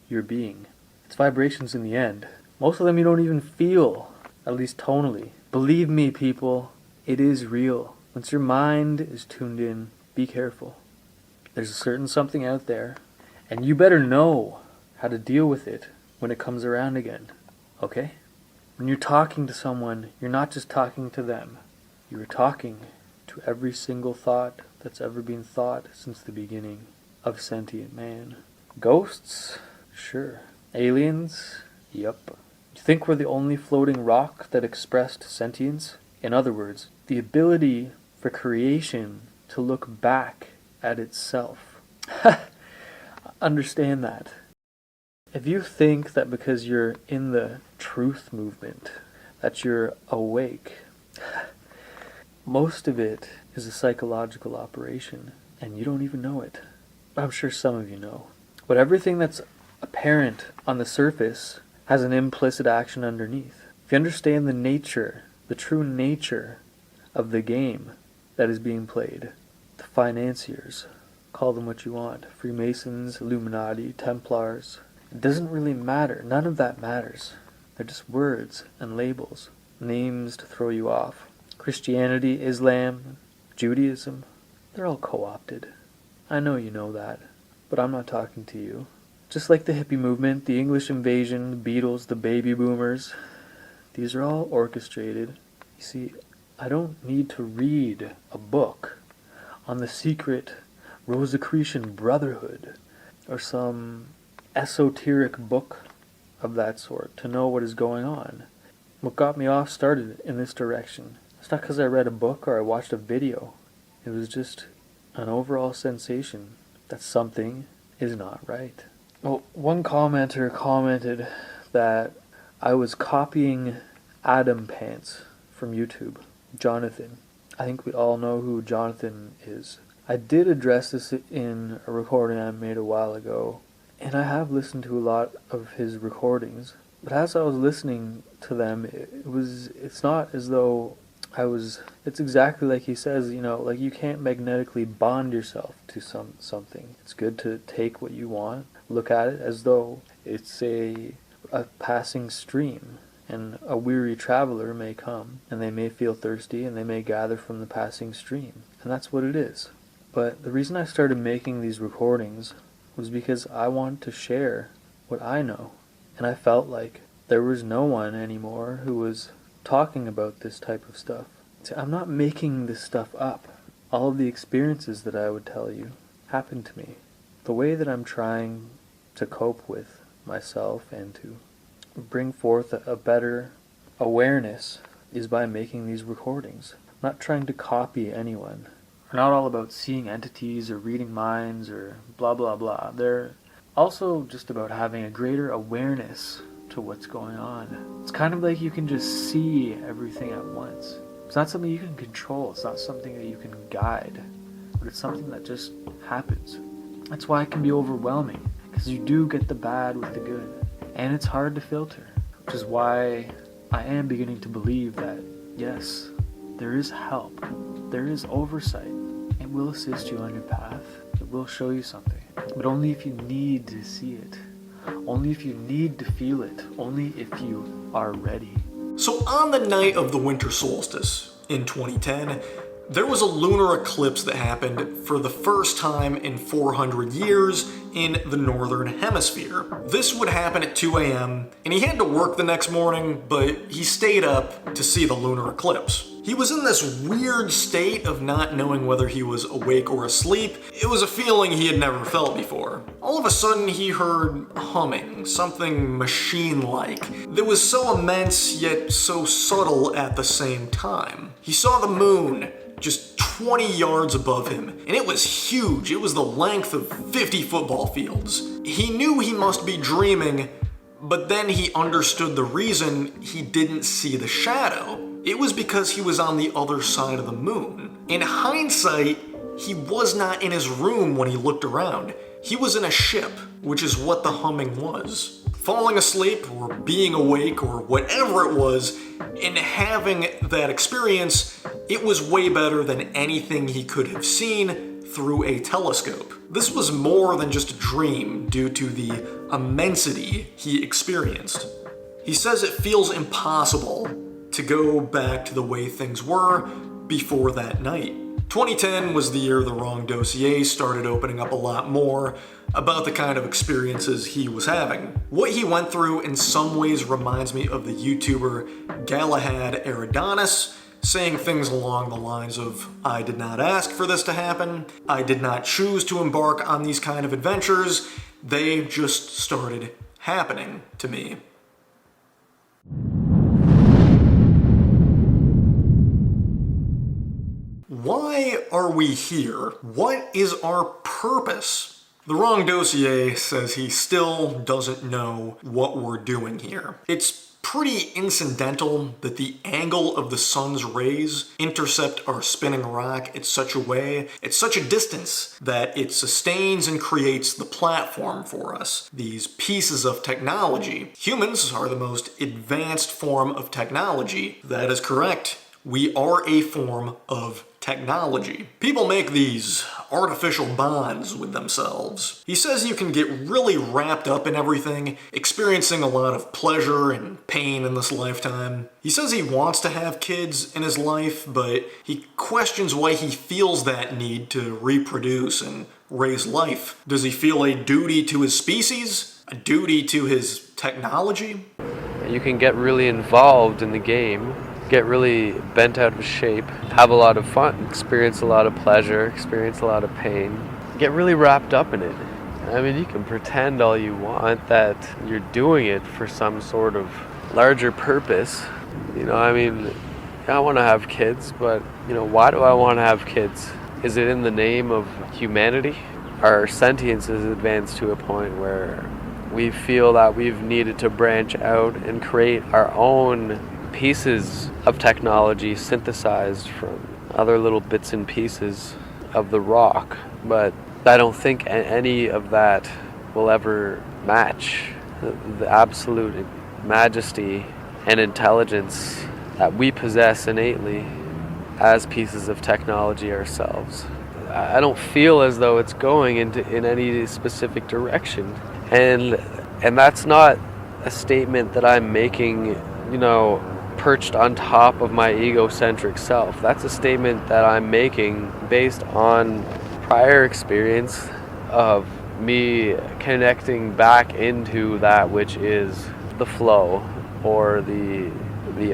your being? It's vibrations in the end. Most of them you don't even feel, at least tonally. Believe me, people, it is real. Once your mind is tuned in, be careful. There's a certain something out there, and you better know how to deal with it when it comes around again. Okay? When you're talking to someone, you're not just talking to them. You are talking to every single thought that's ever been thought since the beginning of sentient man. Ghosts? Sure. Aliens? Yup. You think we're the only floating rock that expressed sentience? In other words, the ability for creation to look back at itself. Understand that. If you think that because you're in the truth movement that you're awake, most of it is a psychological operation, and you don't even know it. I'm sure some of you know. But everything that's apparent on the surface has an implicit action underneath. If you understand the nature, the true nature of the game that is being played, the financiers, call them what you want, Freemasons, Illuminati, Templars, it doesn't really matter. None of that matters. They're just words and labels, names to throw you off. Christianity, Islam, Judaism, they're all co-opted. I know you know that, but I'm not talking to you. Just like the hippie movement, the English invasion, the Beatles, the baby boomers, these are all orchestrated. You see, I don't need to read a book on the secret Rosicrucian Brotherhood or some esoteric book of that sort to know what is going on. What got me off started in this direction. It's not because I read a book or I watched a video. It was just an overall sensation that something is not right. Well, one commenter commented that I was copying Adam Pants from YouTube. Jonathan. I think we all know who Jonathan is. I did address this in a recording I made a while ago, and I have listened to a lot of his recordings, but as I was listening to them, it's not as though it's exactly like he says, like you can't magnetically bond yourself to something. It's good to take what you want, look at it as though it's a passing stream. And a weary traveler may come, and they may feel thirsty, and they may gather from the passing stream. And that's what it is. But the reason I started making these recordings was because I wanted to share what I know. And I felt like there was no one anymore who was talking about this type of stuff. See, I'm not making this stuff up. All of the experiences that I would tell you happened to me. The way that I'm trying to cope with myself and to bring forth a better awareness is by making these recordings. I'm not trying to copy anyone. We're not all about seeing entities or reading minds or blah blah blah. They're also just about having a greater awareness to what's going on. It's kind of like you can just see everything at once. It's not something you can control. It's not something that you can guide. But it's something that just happens. That's why it can be overwhelming, because you do get the bad with the good. And it's hard to filter, which is why I am beginning to believe that, yes, there is help. There is oversight. It will assist you on your path. It will show you something. But only if you need to see it. Only if you need to feel it. Only if you are ready. So on the night of the winter solstice in 2010, there was a lunar eclipse that happened for the first time in 400 years in the northern hemisphere. This would happen at 2 a.m., and he had to work the next morning, but he stayed up to see the lunar eclipse. He was in this weird state of not knowing whether he was awake or asleep. It was a feeling he had never felt before. All of a sudden, he heard humming, something machine-like, that was so immense yet so subtle at the same time. He saw the moon just 20 yards above him, and it was huge. It was the length of 50 football fields. He knew he must be dreaming, but then he understood the reason he didn't see the shadow. It was because he was on the other side of the moon. In hindsight, he was not in his room when he looked around. He was in a ship, which is what the humming was. Falling asleep, or being awake, or whatever it was, in having that experience, it was way better than anything he could have seen through a telescope. This was more than just a dream due to the immensity he experienced. He says it feels impossible to go back to the way things were before that night. 2010 was the year the Wrong Dossier started opening up a lot more about the kind of experiences he was having. What he went through in some ways reminds me of the YouTuber Galahad Eridanis, saying things along the lines of, "I did not ask for this to happen. I did not choose to embark on these kind of adventures. They just started happening to me." Why are we here? What is our purpose? The Wrong Dossier says he still doesn't know what we're doing here. It's pretty incidental that the angle of the sun's rays intercept our spinning rock at such a distance that it sustains and creates the platform for us, these pieces of technology. Humans are the most advanced form of technology. That is correct. We are a form of technology. People make these artificial bonds with themselves. He says you can get really wrapped up in everything, experiencing a lot of pleasure and pain in this lifetime. He says he wants to have kids in his life, but he questions why he feels that need to reproduce and raise life. Does he feel a duty to his species? A duty to his technology? You can get really involved in the game, get really bent out of shape, have a lot of fun, experience a lot of pleasure, experience a lot of pain, get really wrapped up in it. I mean, you can pretend all you want that you're doing it for some sort of larger purpose. I mean, I want to have kids, but, why do I want to have kids? Is it in the name of humanity? Our sentience is advanced to a point where we feel that we've needed to branch out and create our own pieces of technology synthesized from other little bits and pieces of the rock, but I don't think any of that will ever match the absolute majesty and intelligence that we possess innately as pieces of technology ourselves. I don't feel as though it's going in any specific direction, and that's not a statement that I'm making perched on top of my egocentric self. That's a statement that I'm making based on prior experience of me connecting back into that which is the flow, or the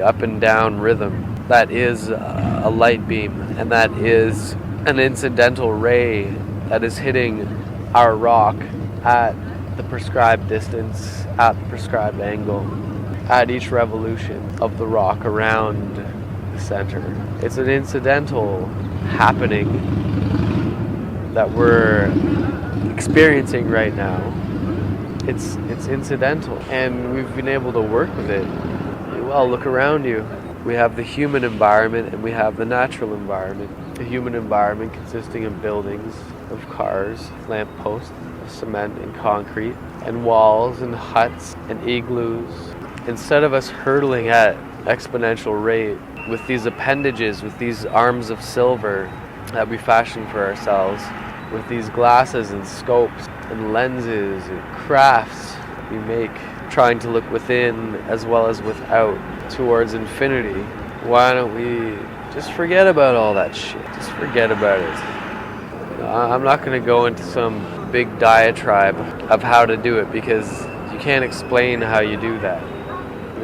up and down rhythm that is a light beam, and that is an incidental ray that is hitting our rock at the prescribed distance, at the prescribed angle, at each revolution of the rock around the center. It's an incidental happening that we're experiencing right now. It's incidental, and we've been able to work with it. Well, look around you. We have the human environment and we have the natural environment. The human environment consisting of buildings, of cars, lampposts, of cement and concrete, and walls and huts and igloos. Instead of us hurtling at exponential rate with these appendages, with these arms of silver that we fashion for ourselves, with these glasses and scopes and lenses and crafts we make, trying to look within as well as without towards infinity, why don't we just forget about all that shit? Just forget about it. I'm not going to go into some big diatribe of how to do it, because you can't explain how you do that.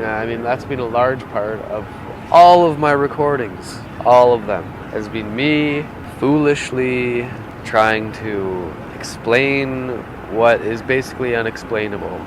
I mean, that's been a large part of all of my recordings. All of them has been me foolishly trying to explain what is basically unexplainable.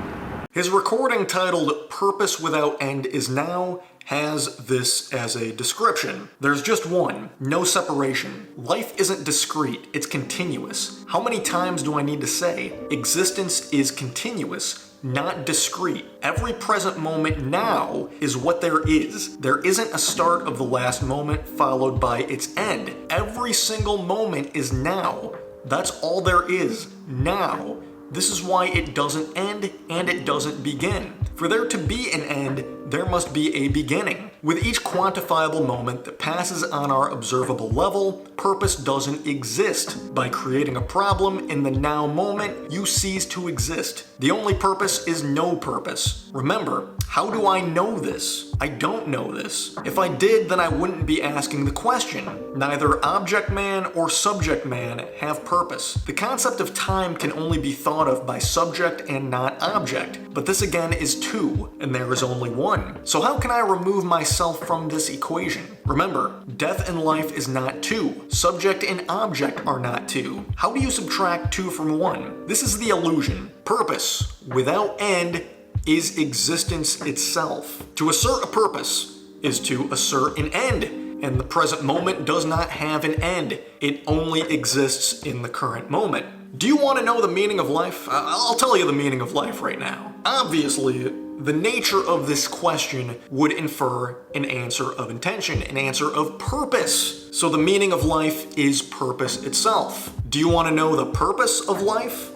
His recording titled Purpose Without End Is Now has this as a description. There's just one, no separation. Life isn't discrete, it's continuous. How many times do I need to say? Existence is continuous, not discrete. Every present moment now is what there is. There isn't a start of the last moment followed by its end. Every single moment is now. That's all there is, now. This is why it doesn't end and it doesn't begin. For there to be an end, there must be a beginning. With each quantifiable moment that passes on our observable level, purpose doesn't exist. By creating a problem in the now moment, you cease to exist. The only purpose is no purpose. Remember, how do I know this? I don't know this. If I did, then I wouldn't be asking the question. Neither object man or subject man have purpose. The concept of time can only be thought of by subject and not object. But this again is two, and there is only one. So how can I remove myself from this equation? Remember, death and life is not two. Subject and object are not two. How do you subtract two from one? This is the illusion. Purpose without end is existence itself. To assert a purpose is to assert an end, and the present moment does not have an end. It only exists in the current moment. Do you want to know the meaning of life? I'll tell you the meaning of life right now. Obviously, the nature of this question would infer an answer of intention, an answer of purpose. So the meaning of life is purpose itself. Do you want to know the purpose of life?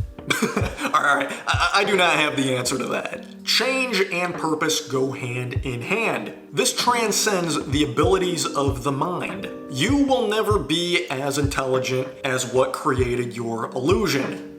Alright, I do not have the answer to that. Change and purpose go hand in hand. This transcends the abilities of the mind. You will never be as intelligent as what created your illusion.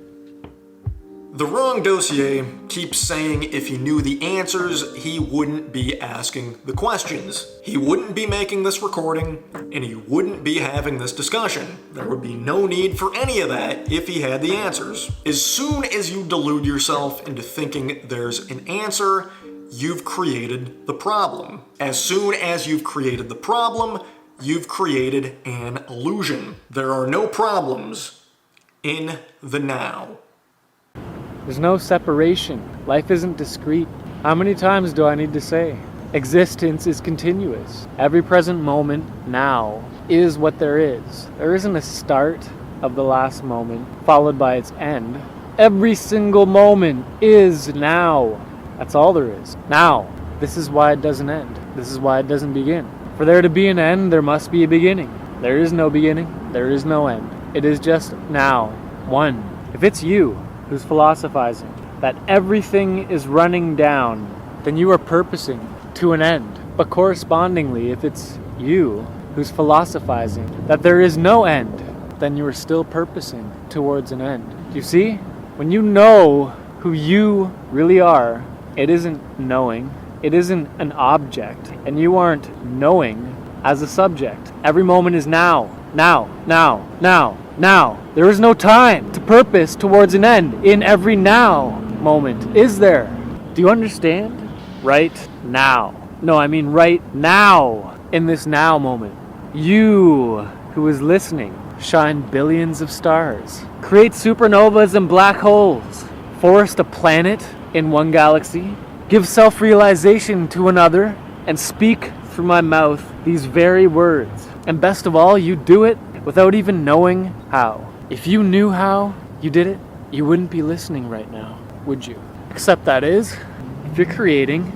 The Wrong Dossier keeps saying if he knew the answers, he wouldn't be asking the questions. He wouldn't be making this recording, and he wouldn't be having this discussion. There would be no need for any of that if he had the answers. As soon as you delude yourself into thinking there's an answer, you've created the problem. As soon as you've created the problem, you've created an illusion. There are no problems in the now. There's no separation. Life isn't discrete. How many times do I need to say? Existence is continuous. Every present moment, now, is what there is. There isn't a start of the last moment, followed by its end. Every single moment is now. That's all there is. Now. This is why it doesn't end. This is why it doesn't begin. For there to be an end, there must be a beginning. There is no beginning. There is no end. It is just now. One. If it's you who's philosophizing that everything is running down, then you are purposing to an end. But correspondingly, if it's you who's philosophizing that there is no end, then you are still purposing towards an end. You see? When you know who you really are, it isn't knowing, It isn't an object, and you aren't knowing as a subject. Every moment is now. Now. There is no time to purpose towards an end in every now moment, is there? Do you understand? Right now. No, I mean right now, in this now moment. You, who is listening, shine billions of stars, create supernovas and black holes, forest a planet in one galaxy, give self-realization to another, and speak through my mouth these very words. And best of all, you do it without even knowing how. If you knew how you did it, you wouldn't be listening right now, would you? Except that is, if you're creating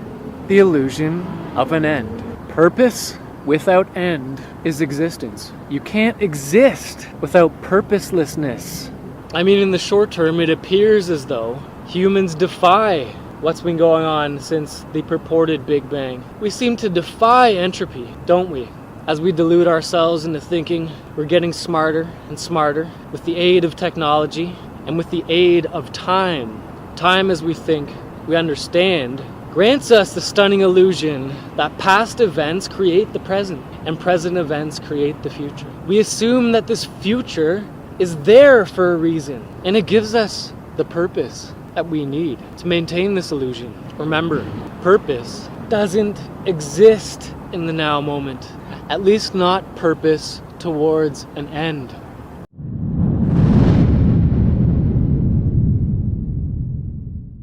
the illusion of an end. Purpose without end is existence. You can't exist without purposelessness. I mean, in the short term, it appears as though humans defy what's been going on since the purported Big Bang. We seem to defy entropy, don't we? As we delude ourselves into thinking we're getting smarter and smarter with the aid of technology and with the aid of time. Time, as we think we understand, grants us the stunning illusion that past events create the present and present events create the future. We assume that this future is there for a reason, and it gives us the purpose that we need to maintain this illusion. Remember, purpose doesn't exist in the now moment, at least not purpose towards an end.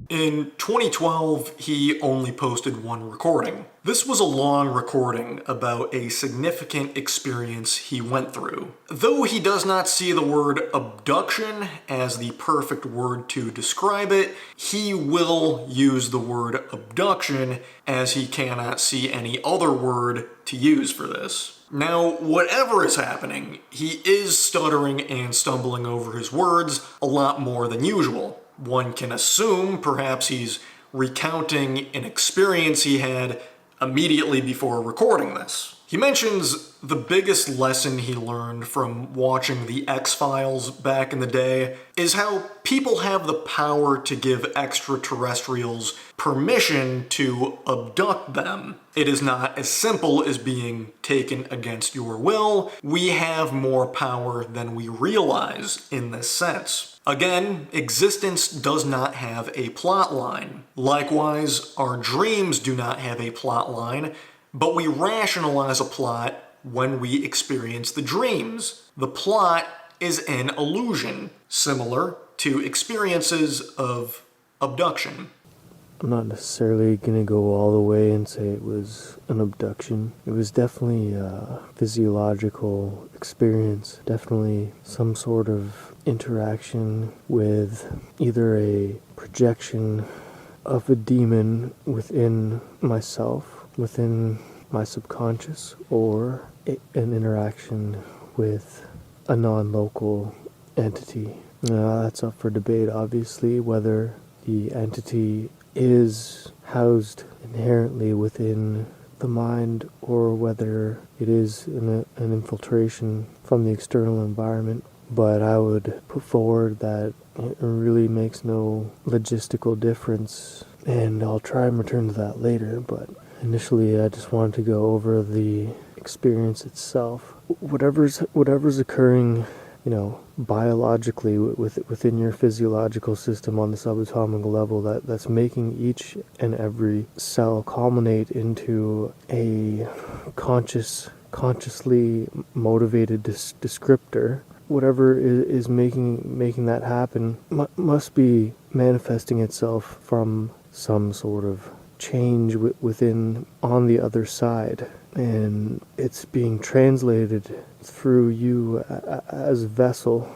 In 2012, he only posted one recording. This was a long recording about a significant experience he went through. Though he does not see the word abduction as the perfect word to describe it, he will use the word abduction as he cannot see any other word to use for this. Now, whatever is happening, he is stuttering and stumbling over his words a lot more than usual. One can assume perhaps he's recounting an experience he had immediately before recording this. He mentions the biggest lesson he learned from watching the X-Files back in the day is how people have the power to give extraterrestrials permission to abduct them. It is not as simple as being taken against your will. We have more power than we realize in this sense. Again, existence does not have a plot line. Likewise, our dreams do not have a plot line, but we rationalize a plot when we experience the dreams. The plot is an illusion, similar to experiences of abduction. I'm not necessarily going to go all the way and say it was an abduction. It was definitely a physiological experience, definitely some sort of interaction with either a projection of a demon within myself, within my subconscious, or an interaction with a non-local entity. Now, that's up for debate, obviously, whether the entity is housed inherently within the mind or whether it is an infiltration from the external environment. But I would put forward that it really makes no logistical difference, and I'll try and return to that later, but initially I just wanted to go over the experience itself. Whatever's occurring, biologically within your physiological system on the subatomic level, that's making each and every cell culminate into a consciously motivated descriptor. Whatever is making that happen must be manifesting itself from some sort of change within on the other side, and it's being translated through you as a vessel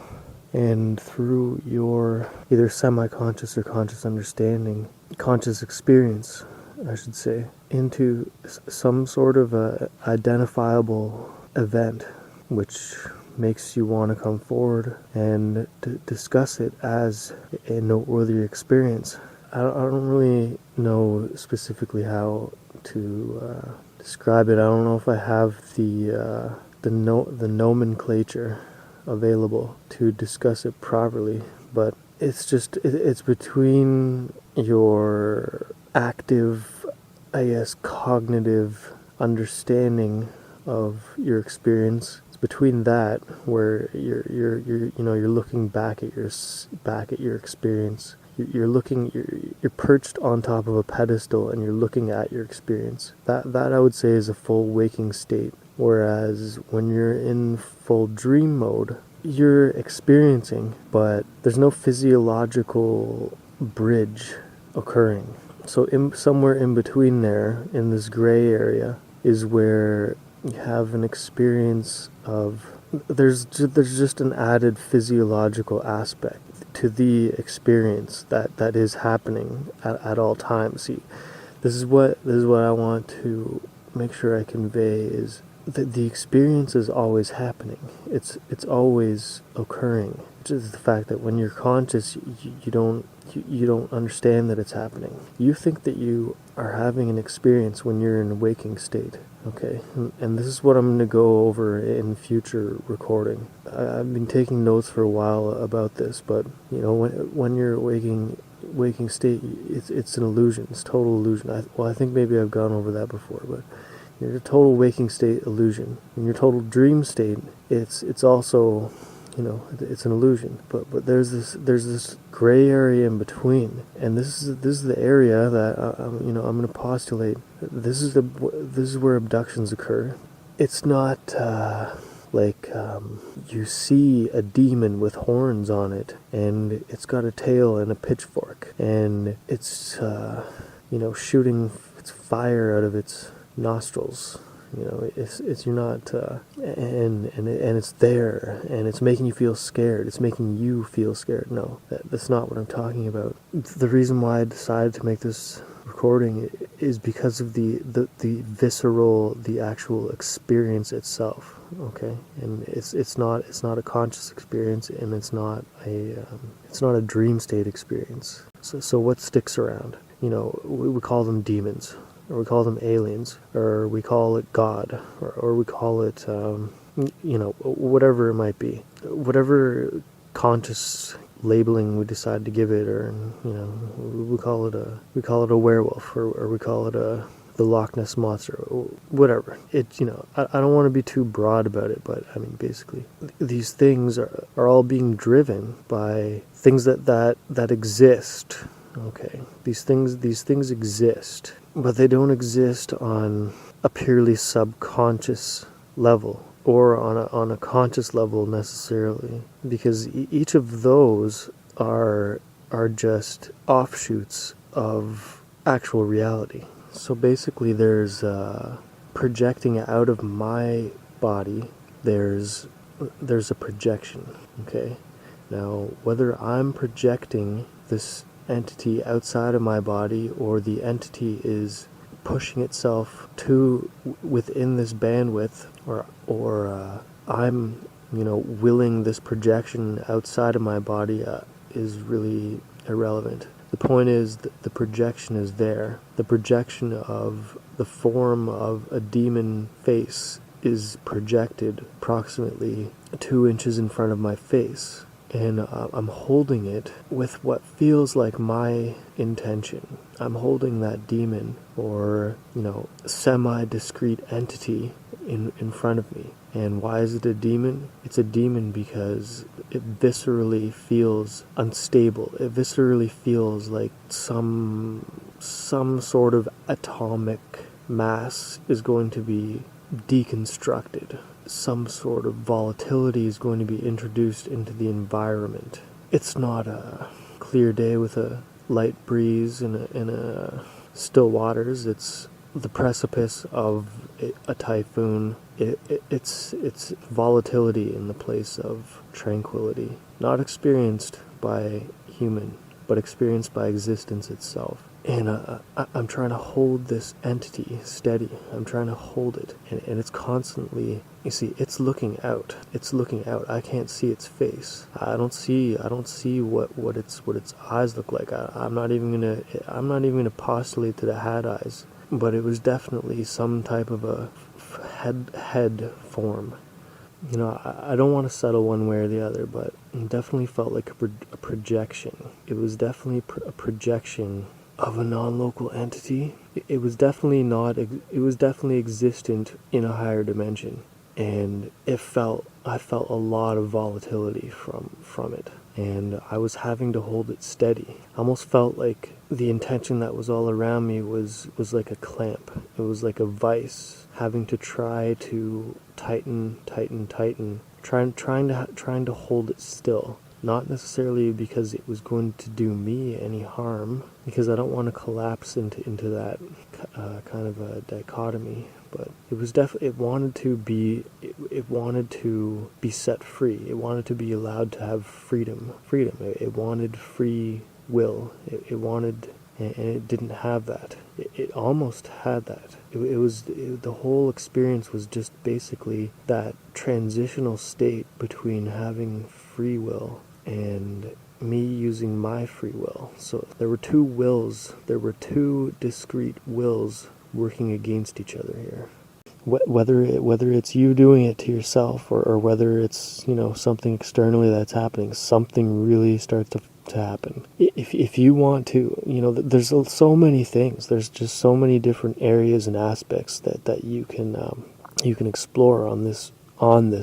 and through your either semi-conscious or conscious understanding, conscious experience, I should say, into some sort of a identifiable event which makes you want to come forward and discuss it as a noteworthy experience. I don't really know specifically how to describe it. I don't know if I have the nomenclature available to discuss it properly, but it's between your active I guess, cognitive understanding of your experience. It's between that where you're looking back at your experience. You're perched on top of a pedestal and you're looking at your experience. That I would say is a full waking state. Whereas when you're in full dream mode, you're experiencing, but there's no physiological bridge occurring. So somewhere in between there, in this gray area, is where you have an experience of, there's just an added physiological aspect to the experience that is happening at all times. See, this is what I want to make sure I convey is that the experience is always happening. It's always occurring. Just the fact that when you're conscious, you don't understand that it's happening. You think that you are having an experience when you're in a waking state. Okay, and this is what I'm going to go over in future recording. I've been taking notes for a while about this, but when you're waking state, it's an illusion. It's total illusion. I think maybe I've gone over that before, but your total waking state illusion. In your total dream state, it's also, it's an illusion. But there's this gray area in between, and this is the area that I'm going to postulate. This is where abductions occur. It's not like you see a demon with horns on it, and it's got a tail and a pitchfork, and it's shooting its fire out of its nostrils. It's you're not and it's there, and it's making you feel scared. It's making you feel scared. No, that's not what I'm talking about. The reason why I decided to make this recording is because of the visceral, the actual experience itself. Okay, and it's not a conscious experience, and it's not a dream state experience. So what sticks around? We call them demons, or we call them aliens, or we call it God, or we call it, whatever it might be. Whatever conscious labeling we decide to give it, or, we call it a werewolf, or we call it the Loch Ness Monster, or whatever. I don't want to be too broad about it, but I mean, basically, these things are all being driven by things that exist. Okay, these things exist, but they don't exist on a purely subconscious level, or on a conscious level necessarily, because each of those are just offshoots of actual reality. So basically, there's projecting out of my body. There's a projection. Okay, now whether I'm projecting this entity outside of my body, or the entity is pushing itself to within this bandwidth, or I'm willing this projection outside of my body, is really irrelevant. The point is that the projection is there. The projection of the form of a demon face is projected approximately 2 inches in front of my face. And I'm holding it with what feels like my intention. I'm holding that demon, or, semi-discrete entity in front of me. And why is it a demon? It's a demon because it viscerally feels unstable. It viscerally feels like some sort of atomic mass is going to be deconstructed. Some sort of volatility is going to be introduced into the environment. It's not a clear day with a light breeze in a still waters. It's the precipice of a typhoon. It's volatility in the place of tranquility, not experienced by human, but experienced by existence itself. And I'm trying to hold this entity steady. I'm trying to hold it, and it's constantly. You see, it's looking out. It's looking out. I can't see its face. I don't see what its eyes look like. I'm not even gonna postulate that it had eyes, but it was definitely some type of a head form. I don't want to settle one way or the other, but it definitely felt like a projection. It was definitely a projection of a non-local entity. It was definitely not. It was definitely existent in a higher dimension, and I felt a lot of volatility from it, and I was having to hold it steady. I almost felt like the intention that was all around me was like a clamp. It was like a vice, having to try to tighten, trying to hold it still. Not necessarily because it was going to do me any harm, because I don't want to collapse into that kind of a dichotomy. But it was definitely, it wanted to be set free. It wanted to be allowed to have freedom. It wanted free will. It wanted, and it didn't have that. It almost had that. The whole experience was just basically that transitional state between having free will and me using my free will. So there were two wills, there were two discrete wills working against each other here. Whether it's you doing it to yourself, or whether it's, something externally that's happening, something really starts to happen. If you want to, there's so many things. There's just so many different areas and aspects that you can explore on this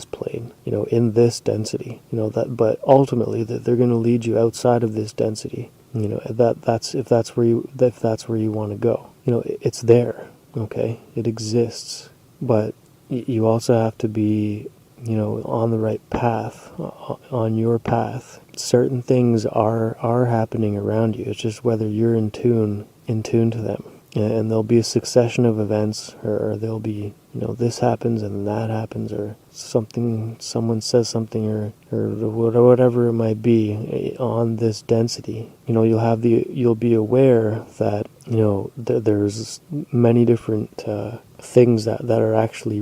plane, in this density, but ultimately that they're going to lead you outside of this density. If that's where you want to go. It's there, okay? It exists, but you also have to be, on the right path, on your path. Certain things are happening around you. It's just whether you're in tune to them. And there'll be a succession of events, or there'll be, this happens and that happens, or someone says something, or whatever it might be on this density. You'll be aware that, there's many different things that are actually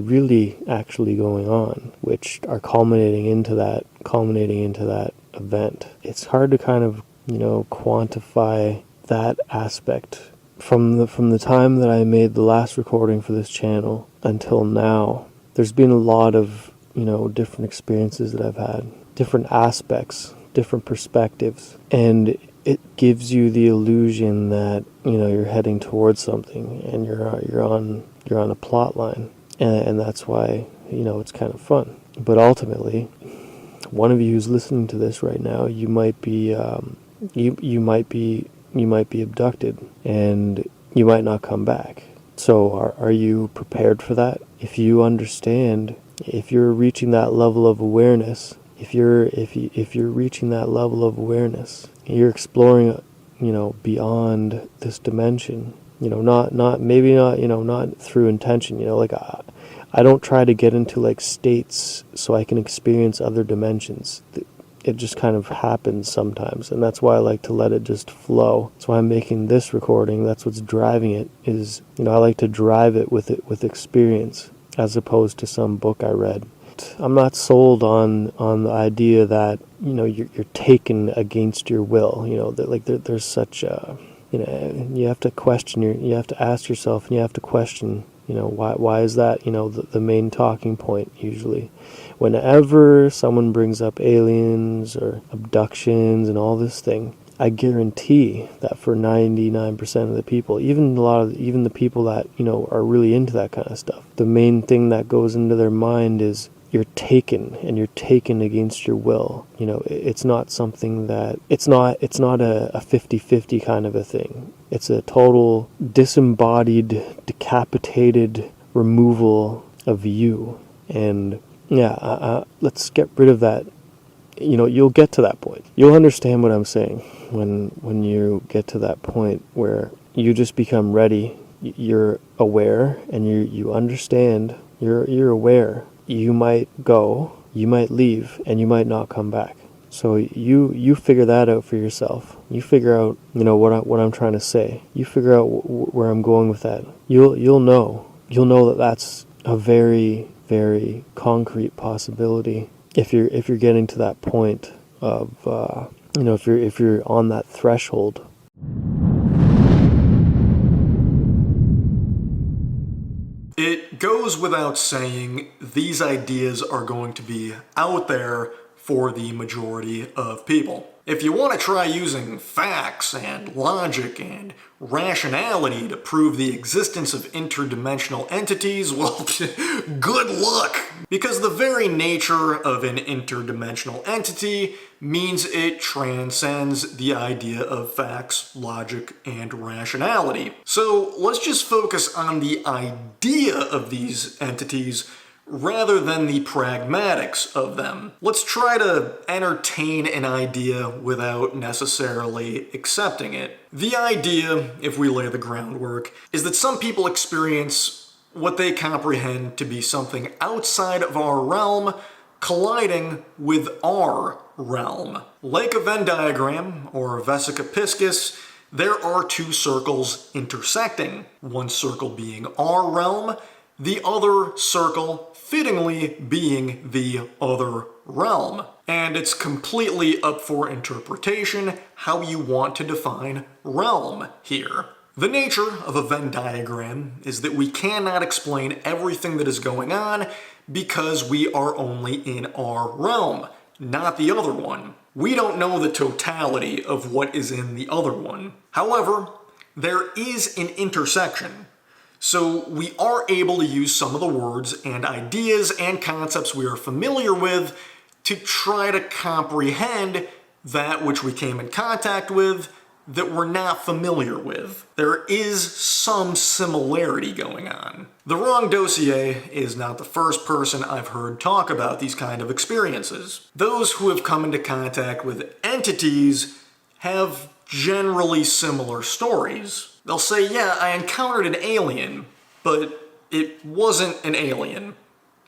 going on, which are culminating into that event. It's hard to kind of, quantify that aspect. From the time that I made the last recording for this channel until now, there's been a lot of, different experiences that I've had, different aspects, different perspectives, and it gives you the illusion that, you're heading towards something, and you're on a plot line, and that's why, it's kind of fun. But ultimately, one of you who's listening to this right now, you might be abducted, and you might not come back. So are you prepared for that? If you understand, if you're reaching that level of awareness, if you're reaching that level of awareness, you're exploring, beyond this dimension, not through intention, like I don't try to get into like states so I can experience other dimensions. It just kind of happens sometimes, and that's why I like to let it just flow. That's why I'm making this recording. That's what's driving it, is, I like to drive it with experience, as opposed to some book I read. I'm not sold on the idea that, you're taken against your will, that like there's such a, you have to question you have to ask yourself, and you have to question, why is that, the main talking point usually. Whenever someone brings up aliens or abductions and all this thing, I guarantee that for 99% of the people, even the people that, are really into that kind of stuff, the main thing that goes into their mind is you're taken, and you're taken against your will. It's not something that, it's not a 50-50 kind of a thing. It's a total disembodied, decapitated removal of you. And let's get rid of that. You'll get to that point. You'll understand what I'm saying when you get to that point where you just become ready. You're aware, and you understand. You're aware. You might go, you might leave, and you might not come back. So you figure that out for yourself. You figure out, what I'm trying to say. You figure out where I'm going with that. You'll know that that's a very, very concrete possibility if you're getting to that point of if you're on that threshold. It goes without saying, these ideas are going to be out there for the majority of people. If you want to try using facts and logic and rationality to prove the existence of interdimensional entities, well, good luck! Because the very nature of an interdimensional entity means it transcends the idea of facts, logic, and rationality. So let's just focus on the idea of these entities rather than the pragmatics of them. Let's try to entertain an idea without necessarily accepting it. The idea, if we lay the groundwork, is that some people experience what they comprehend to be something outside of our realm colliding with our realm. Like a Venn diagram or vesica piscis, there are two circles intersecting, one circle being our realm, the other circle fittingly being the other realm. And it's completely up for interpretation how you want to define realm here. The nature of a Venn diagram is that we cannot explain everything that is going on because we are only in our realm, not the other one. We don't know the totality of what is in the other one. However, there is an intersection. So we are able to use some of the words and ideas and concepts we are familiar with to try to comprehend that which we came in contact with that we're not familiar with. There is some similarity going on. The Wrong Dossier is not the first person I've heard talk about these kind of experiences. Those who have come into contact with entities have generally similar stories. They'll say, yeah, I encountered an alien, but it wasn't an alien.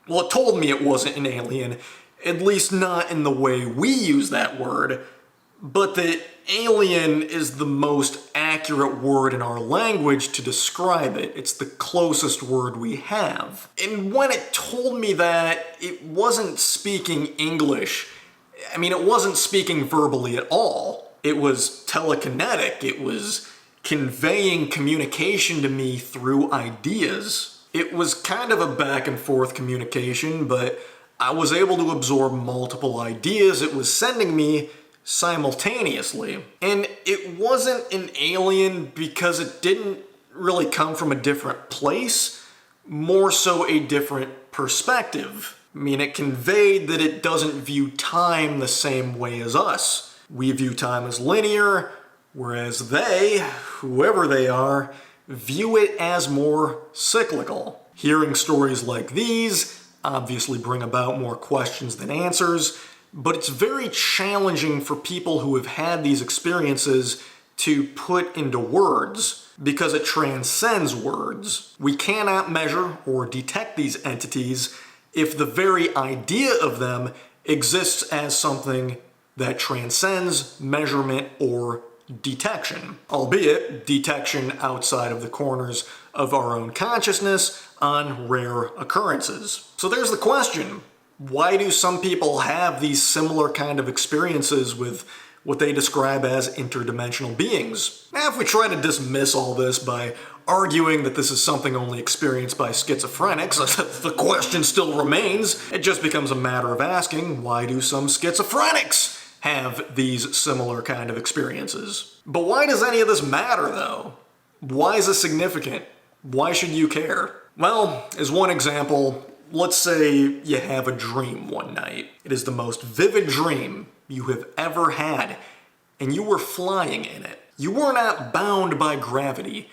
Well, it told me it wasn't an alien, at least not in the way we use that word, but the alien is the most accurate word in our language to describe it. It's the closest word we have. And when it told me that, it wasn't speaking English. I mean, it wasn't speaking verbally at all. It was telekinetic. It was conveying communication to me through ideas. It was kind of a back and forth communication, but I was able to absorb multiple ideas it was sending me simultaneously. And it wasn't an alien because it didn't really come from a different place, more so a different perspective. I mean, it conveyed that it doesn't view time the same way as us. We view time as linear, whereas they, whoever they are, view it as more cyclical. Hearing stories like these obviously bring about more questions than answers, but it's very challenging for people who have had these experiences to put into words because it transcends words. We cannot measure or detect these entities if the very idea of them exists as something that transcends measurement or detection, albeit detection outside of the corners of our own consciousness on rare occurrences. So there's the question. Why do some people have these similar kind of experiences with what they describe as interdimensional beings? Now, if we try to dismiss all this by arguing that this is something only experienced by schizophrenics, the question still remains. It just becomes a matter of asking, why do some schizophrenics have these similar kind of experiences? But why does any of this matter, though? Why is it significant? Why should you care? Well, as one example, let's say you have a dream one night. It is the most vivid dream you have ever had, and you were flying in it. You were not bound by gravity,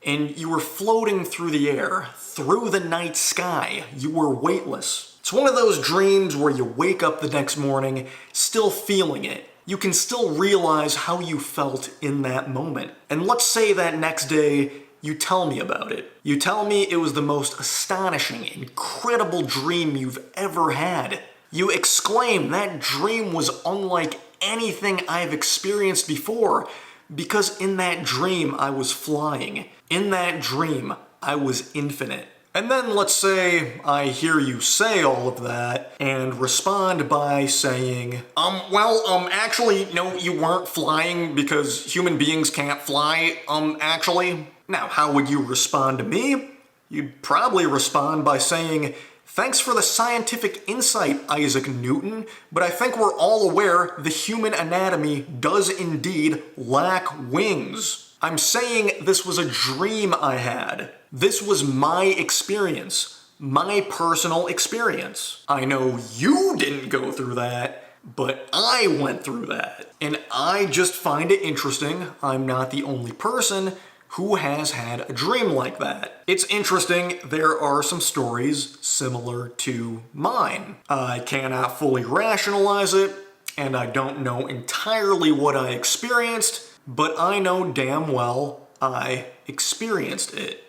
and you were floating through the air, through the night sky. You were weightless. It's one of those dreams where you wake up the next morning still feeling it. You can still realize how you felt in that moment. And let's say that next day you tell me about it. You tell me it was the most astonishing, incredible dream you've ever had. You exclaim, that dream was unlike anything I've experienced before, because in that dream I was flying. In that dream I was infinite. And then let's say I hear you say all of that and respond by saying, actually, no, you weren't flying because human beings can't fly, actually. Now, how would you respond to me? You'd probably respond by saying, Thanks for the scientific insight, Isaac Newton, but I think we're all aware the human anatomy does indeed lack wings. I'm saying this was a dream I had. This was my experience, my personal experience. I know you didn't go through that, but I went through that. And I just find it interesting I'm not the only person who has had a dream like that. It's interesting, there are some stories similar to mine. I cannot fully rationalize it, and I don't know entirely what I experienced, but I know damn well I experienced it.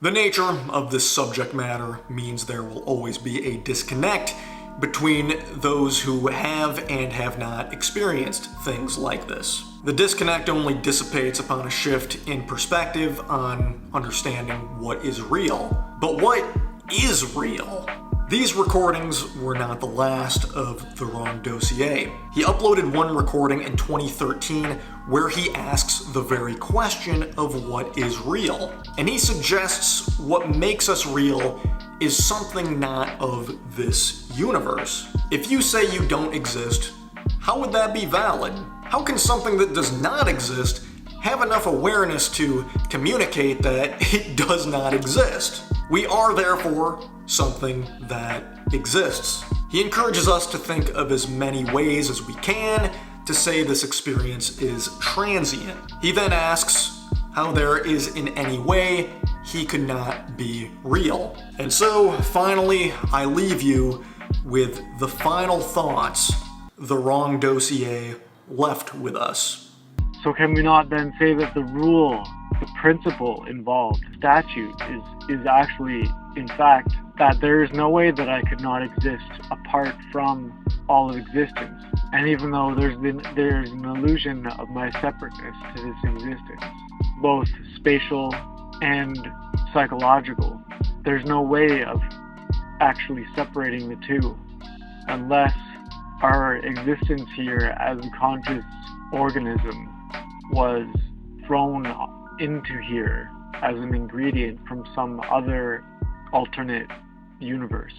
The nature of this subject matter means there will always be a disconnect between those who have and have not experienced things like this. The disconnect only dissipates upon a shift in perspective on understanding what is real. But what is real? These recordings were not the last of The Wrong Dossier. He uploaded one recording in 2013 where he asks the very question of what is real. And he suggests what makes us real is something not of this universe. If you say you don't exist, how would that be valid? How can something that does not exist have enough awareness to communicate that it does not exist? We are therefore something that exists. He encourages us to think of as many ways as we can to say this experience is transient. He then asks how there is in any way he could not be real. And so, finally, I leave you with the final thoughts The Wrong Dossier left with us. So can we not then say that the rule, the principle involved, statute, is actually, in fact, that there is no way that I could not exist apart from all of existence? And even though there's an illusion of my separateness to this existence, both spatial and psychological, there's no way of actually separating the two unless our existence here as a conscious organism was thrown into here as an ingredient from some other alternate universe.